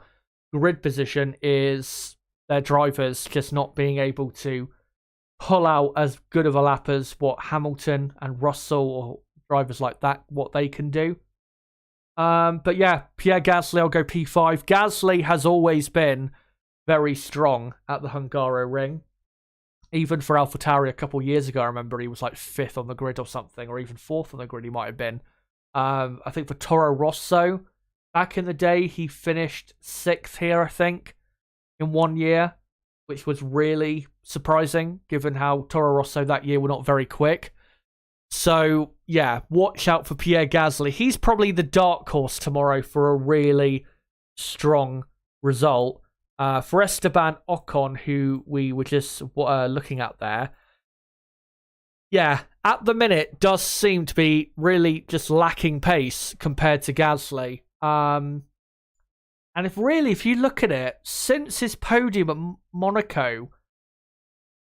grid position is their drivers just not being able to pull out as good of a lap as what Hamilton and Russell or drivers like that, what they can do. But yeah, Pierre Gasly, I'll go P5. Gasly has always been very strong at the Hungaroring. Even for AlphaTauri a couple of years ago, I remember he was like 5th on the grid or something, or even 4th on the grid he might have been. I think for Toro Rosso, back in the day, he finished 6th here, I think, in 1 year, which was really surprising, given how Toro Rosso that year were not very quick. So, yeah, watch out for Pierre Gasly. He's probably the dark horse tomorrow for a really strong result. For Esteban Ocon, who we were just looking at there, yeah, at the minute does seem to be really just lacking pace compared to Gasly. And if you look at it, since his podium at Monaco,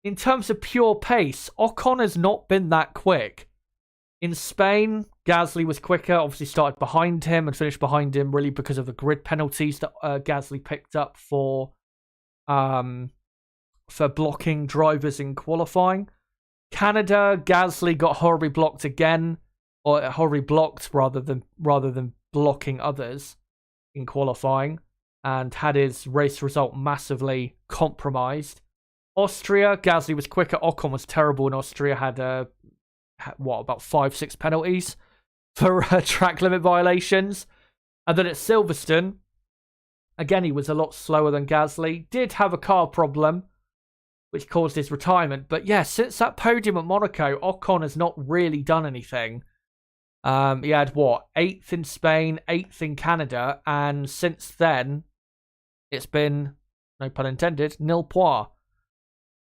in terms of pure pace, Ocon has not been that quick. In Spain, Gasly was quicker, obviously started behind him and finished behind him really because of the grid penalties that Gasly picked up for blocking drivers in qualifying. Canada, Gasly got horribly blocked again, or horribly blocked rather than blocking others in qualifying, and had his race result massively compromised. Austria, Gasly was quicker. Ocon was terrible in Austria, had about 5-6 penalties for track limit violations. And then at Silverstone, again, he was a lot slower than Gasly. Did have a car problem, which caused his retirement. But yeah, since that podium at Monaco, Ocon has not really done anything. He had, 8th in Spain, 8th in Canada, and since then, it's been, no pun intended, nil points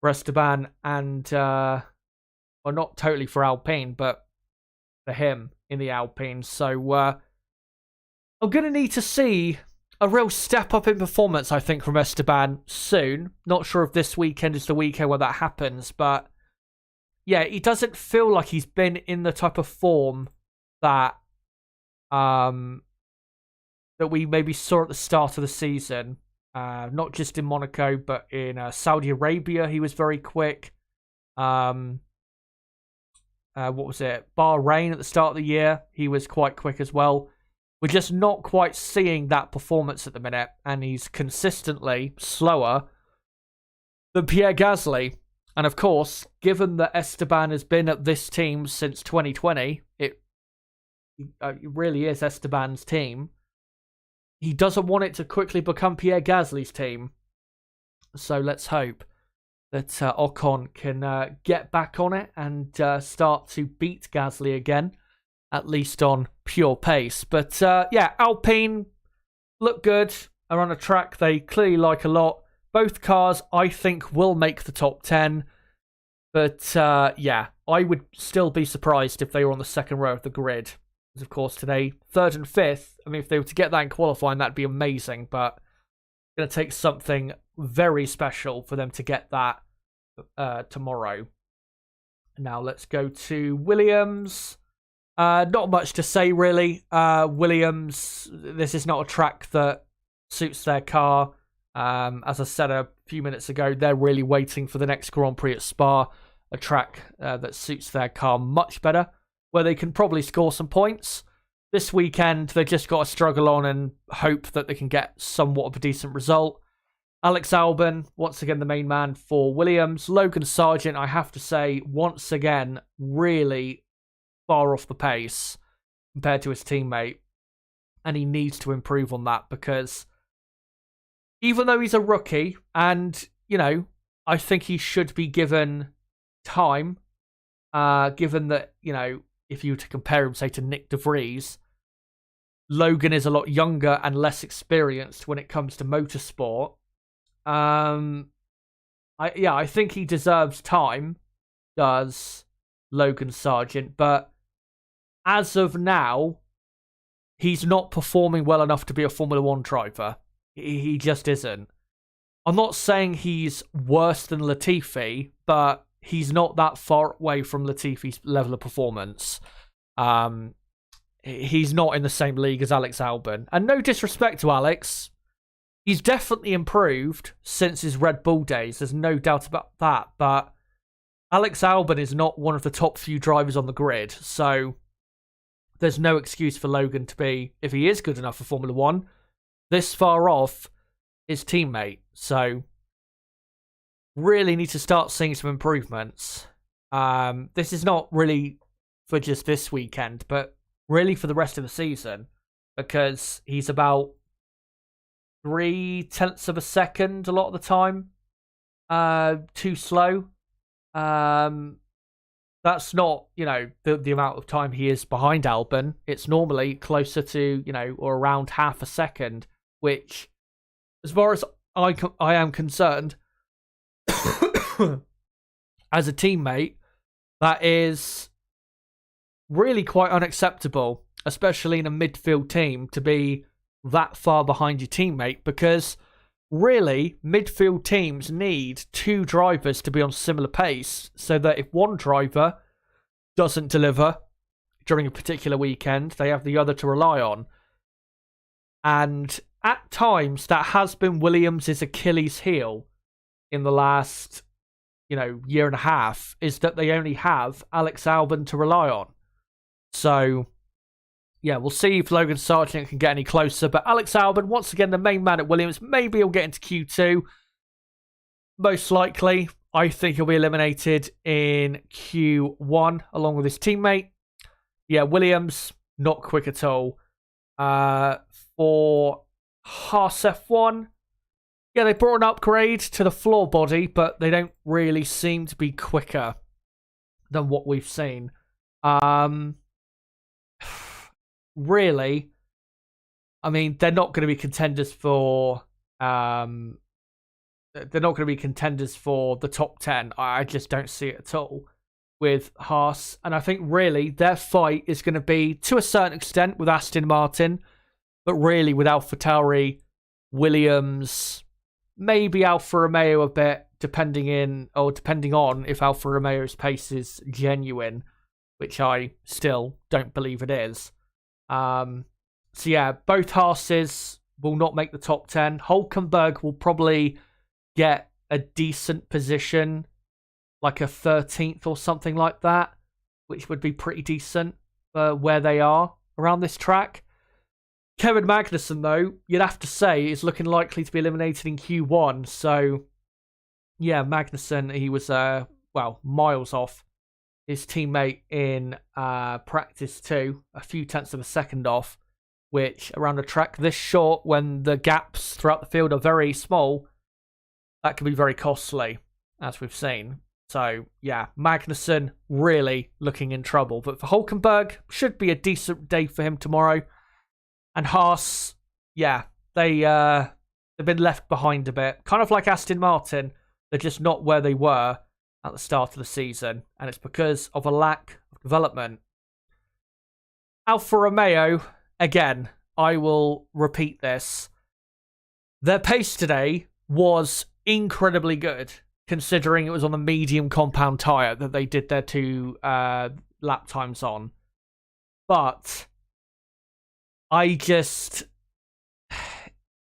for Esteban and... well, not totally for Alpine, but for him in the Alpine. So I'm going to need to see a real step up in performance, I think, from Esteban soon. Not sure if this weekend is the weekend where that happens, but yeah, he doesn't feel like he's been in the type of form that that we maybe saw at the start of the season. Not just in Monaco, but in Saudi Arabia, he was very quick. What was it? Bahrain at the start of the year, he was quite quick as well. We're just not quite seeing that performance at the minute, and he's consistently slower than Pierre Gasly. And of course, given that Esteban has been at this team since 2020, it really is Esteban's team. He doesn't want it to quickly become Pierre Gasly's team. So let's hope that Ocon can get back on it and start to beat Gasly again, at least on pure pace. But yeah, Alpine look good, are on a track they clearly like a lot. Both cars, I think, will make the top 10. But yeah, I would still be surprised if they were on the second row of the grid. Because, of course, today, 3rd and 5th, I mean, if they were to get that in qualifying, that'd be amazing. But it's going to take something very special for them to get that tomorrow. Now let's go to Williams. Not much to say really. Williams, this is not a track that suits their car. As I said a few minutes ago, they're really waiting for the next Grand Prix at Spa, a track that suits their car much better, where they can probably score some points. This weekend, they just got to struggle on and hope that they can get somewhat of a decent result. Alex Albon, once again the main man for Williams. Logan Sargent, I have to say, once again, really far off the pace compared to his teammate. And he needs to improve on that because even though he's a rookie and, you know, I think he should be given time, given that, you know, if you were to compare him, say, to Nick De Vries, Logan is a lot younger and less experienced when it comes to motorsport. I think he deserves time, does Logan Sargent, but as of now, he's not performing well enough to be a Formula One driver. He just isn't. I'm not saying he's worse than Latifi, but he's not that far away from Latifi's level of performance. He's not in the same league as Alex Albon. And no disrespect to Alex, he's definitely improved since his Red Bull days. There's no doubt about that. But Alex Albon is not one of the top few drivers on the grid. So there's no excuse for Logan to be, if he is good enough for Formula One, this far off his teammate. So really need to start seeing some improvements. This is not really for just this weekend, but really for the rest of the season, because he's about 0.3 of a second a lot of the time too slow. That's not, the amount of time he is behind Albon. It's normally closer to, or around half a second, which, as far as I am concerned, as a teammate, that is really quite unacceptable, especially in a midfield team, to be that far behind your teammate, because really, midfield teams need two drivers to be on similar pace, so that if one driver doesn't deliver during a particular weekend, they have the other to rely on. And at times, that has been Williams' Achilles heel in the last, year and a half, is that they only have Alex Albon to rely on. So, yeah, we'll see if Logan Sargent can get any closer. But Alex Albon, once again, the main man at Williams. Maybe he'll get into Q2. Most likely, I think he'll be eliminated in Q1 along with his teammate. Yeah, Williams, not quick at all. For Haas F1, yeah, they brought an upgrade to the floor body, but they don't really seem to be quicker than what we've seen. Really, I mean, they're not going to be contenders for the top 10. I just don't see it at all with Haas. And I think really their fight is going to be, to a certain extent, with Aston Martin, but really with AlphaTauri, Williams, maybe Alfa Romeo a bit, depending on if Alfa Romeo's pace is genuine, which I still don't believe it is. So yeah, both Haas's will not make the top 10. Hulkenberg will probably get a decent position, like a 13th or something like that, which would be pretty decent for where they are around this track. Kevin Magnussen, though, you'd have to say, is looking likely to be eliminated in Q1. So yeah, Magnussen, he was miles off his teammate in practice 2, a few tenths of a second off, which around a track this short, when the gaps throughout the field are very small, that can be very costly, as we've seen. So yeah, Magnussen really looking in trouble. But for Hulkenberg, should be a decent day for him tomorrow. And Haas, yeah, they've been left behind a bit. Kind of like Aston Martin, they're just not where they were at the start of the season, and it's because of a lack of development. Alfa Romeo, again, I will repeat this. Their pace today was incredibly good, considering it was on the medium compound tyre that they did their 2 lap times on. But I just,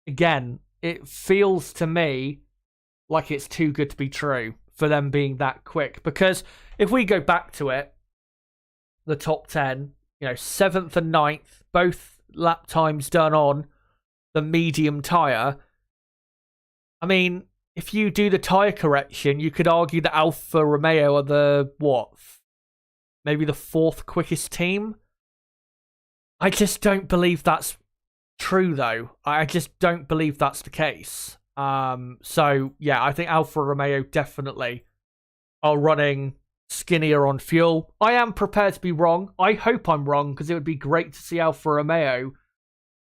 again, it feels to me like it's too good to be true for them being that quick. Because if we go back to it, the top 10, 7th and 9th, both lap times done on the medium tyre. I mean, if you do the tyre correction, you could argue that Alfa Romeo are maybe the 4th quickest team. I just don't believe that's true, though. I just don't believe that's the case. So yeah, I think Alfa Romeo definitely are running skinnier on fuel. I am prepared to be wrong. I hope I'm wrong, because it would be great to see Alfa Romeo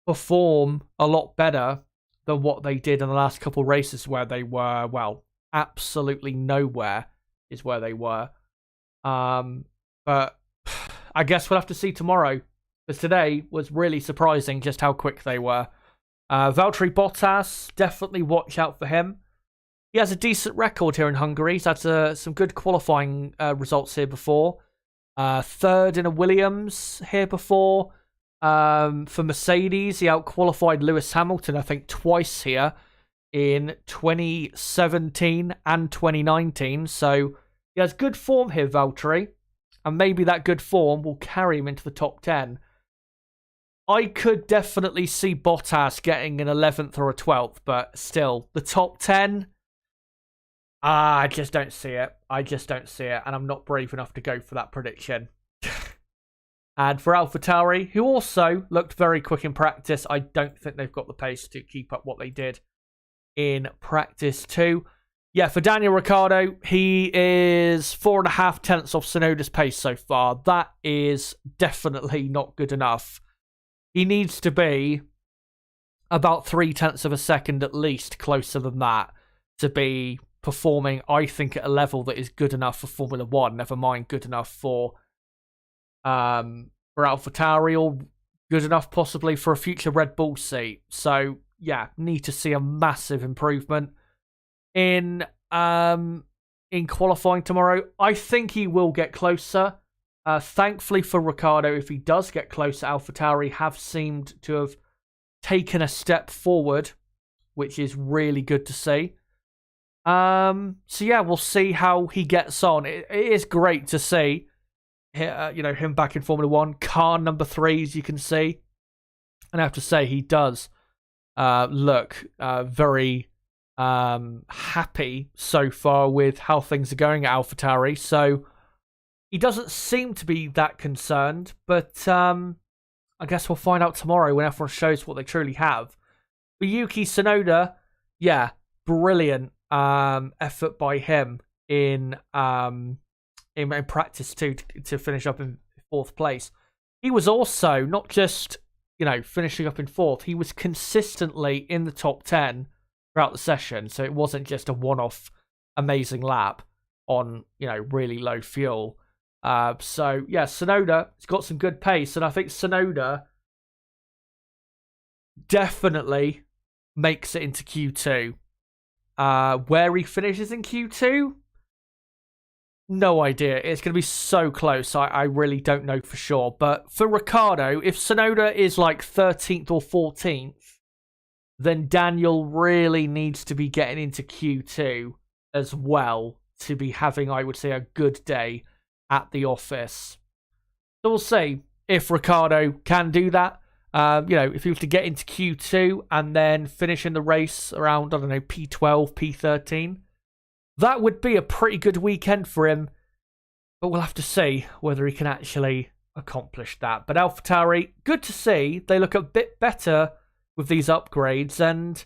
perform a lot better than what they did in the last couple races, where they were, absolutely nowhere is where they were. But I guess we'll have to see tomorrow, because today was really surprising just how quick they were. Valtteri Bottas, definitely watch out for him. he has a decent record here in Hungary. He's had some good qualifying results here before. Third in a Williams here before. For Mercedes, he outqualified Lewis Hamilton, I think, twice here in 2017 and 2019. So he has good form here, Valtteri. And maybe that good form will carry him into the top 10. I could definitely see Bottas getting an 11th or a 12th, but still, the top 10, I just don't see it. And I'm not brave enough to go for that prediction. And for AlphaTauri, who also looked very quick in practice, I don't think they've got the pace to keep up what they did in practice too. Yeah, for Daniel Ricciardo, he is 4.5 tenths off Tsunoda's pace so far. That is definitely not good enough. He needs to be about 3 tenths of a second at least closer than that to be performing, I think, at a level that is good enough for Formula One. Never mind good enough for AlphaTauri, or good enough possibly for a future Red Bull seat. So yeah, need to see a massive improvement in qualifying tomorrow. I think he will get closer. Thankfully for Ricciardo, if he does get closer, AlphaTauri have seemed to have taken a step forward, which is really good to see. So yeah, we'll see how he gets on. It is great to see, him back in Formula One. Car number 3, as you can see, and I have to say he does look very happy so far with how things are going at AlphaTauri. So he doesn't seem to be that concerned, but I guess we'll find out tomorrow when everyone shows what they truly have. For Yuki Tsunoda, yeah, brilliant effort by him in practice too, to finish up in 4th place. He was also not just, finishing up in 4th, he was consistently in the top 10 throughout the session, so it wasn't just a one-off amazing lap on, really low fuel. So yeah, Tsunoda has got some good pace, and I think Tsunoda definitely makes it into Q2. Where he finishes in Q2, no idea. It's going to be so close. I really don't know for sure. But for Ricciardo, if Tsunoda is like 13th or 14th, then Daniel really needs to be getting into Q2 as well to be having, I would say, a good day at the office. So we'll see if Ricciardo can do that. If he was to get into Q2 and then finish in the race around, P12, P13, that would be a pretty good weekend for him. But we'll have to see whether he can actually accomplish that. But AlphaTauri, good to see. They look a bit better with these upgrades, and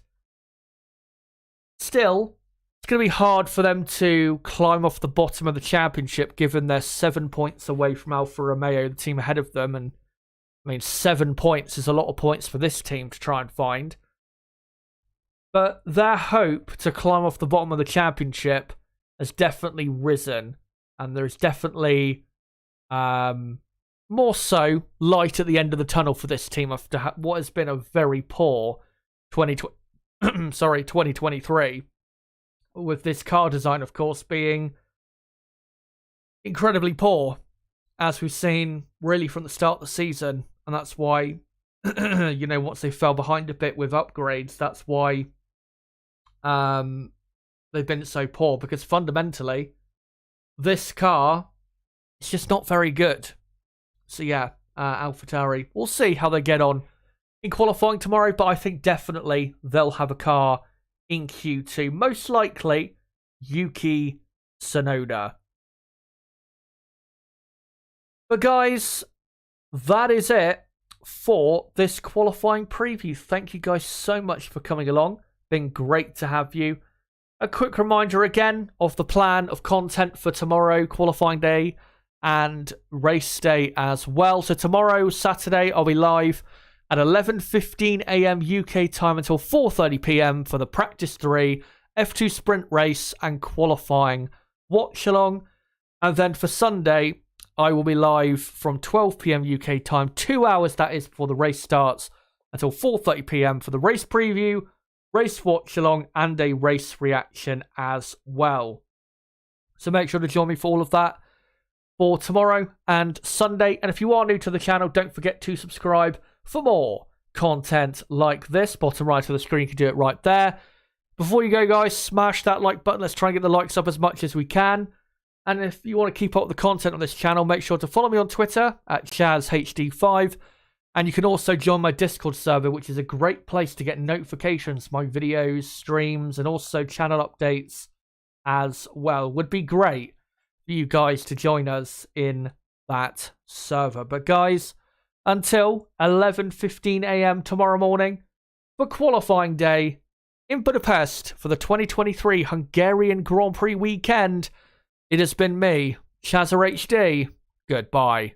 still, it's going to be hard for them to climb off the bottom of the championship, given they're 7 points away from Alfa Romeo, the team ahead of them. And 7 points is a lot of points for this team to try and find. But their hope to climb off the bottom of the championship has definitely risen. And there's definitely more so light at the end of the tunnel for this team after what has been a very poor 2023. With this car design, of course, being incredibly poor, as we've seen really from the start of the season. And that's why, once they fell behind a bit with upgrades, that's why they've been so poor. Because fundamentally, this car is just not very good. So yeah, AlphaTauri, we'll see how they get on in qualifying tomorrow. But I think definitely they'll have a car in Q2. Most likely, Yuki Tsunoda. But guys, that is it for this qualifying preview. Thank you guys so much for coming along. Been great to have you. A quick reminder again of the plan of content for tomorrow, qualifying day and race day as well. So tomorrow, Saturday, I'll be live at 11:15 a.m. UK time until 4:30 p.m. for the Practice 3 F2 Sprint race and qualifying watch along. And then for Sunday, I will be live from 12 p.m. UK time, 2 hours that is before the race starts, until 4:30 p.m. for the race preview, race watch along, and a race reaction as well. So make sure to join me for all of that for tomorrow and Sunday. And if you are new to the channel, don't forget to subscribe for more content like this. Bottom right of the screen, you can do it right there. Before you go, guys, smash that like button. Let's try and get the likes up as much as we can. And if you want to keep up with the content on this channel, make sure to follow me on Twitter at ChazHD5. And you can also join my Discord server, which is a great place to get notifications, my videos, streams, and also channel updates as well. Would be great for you guys to join us in that server. But guys, until 11:15 a.m. tomorrow morning for qualifying day in Budapest for the 2023 Hungarian Grand Prix weekend, it has been me, Chazza HD. Goodbye.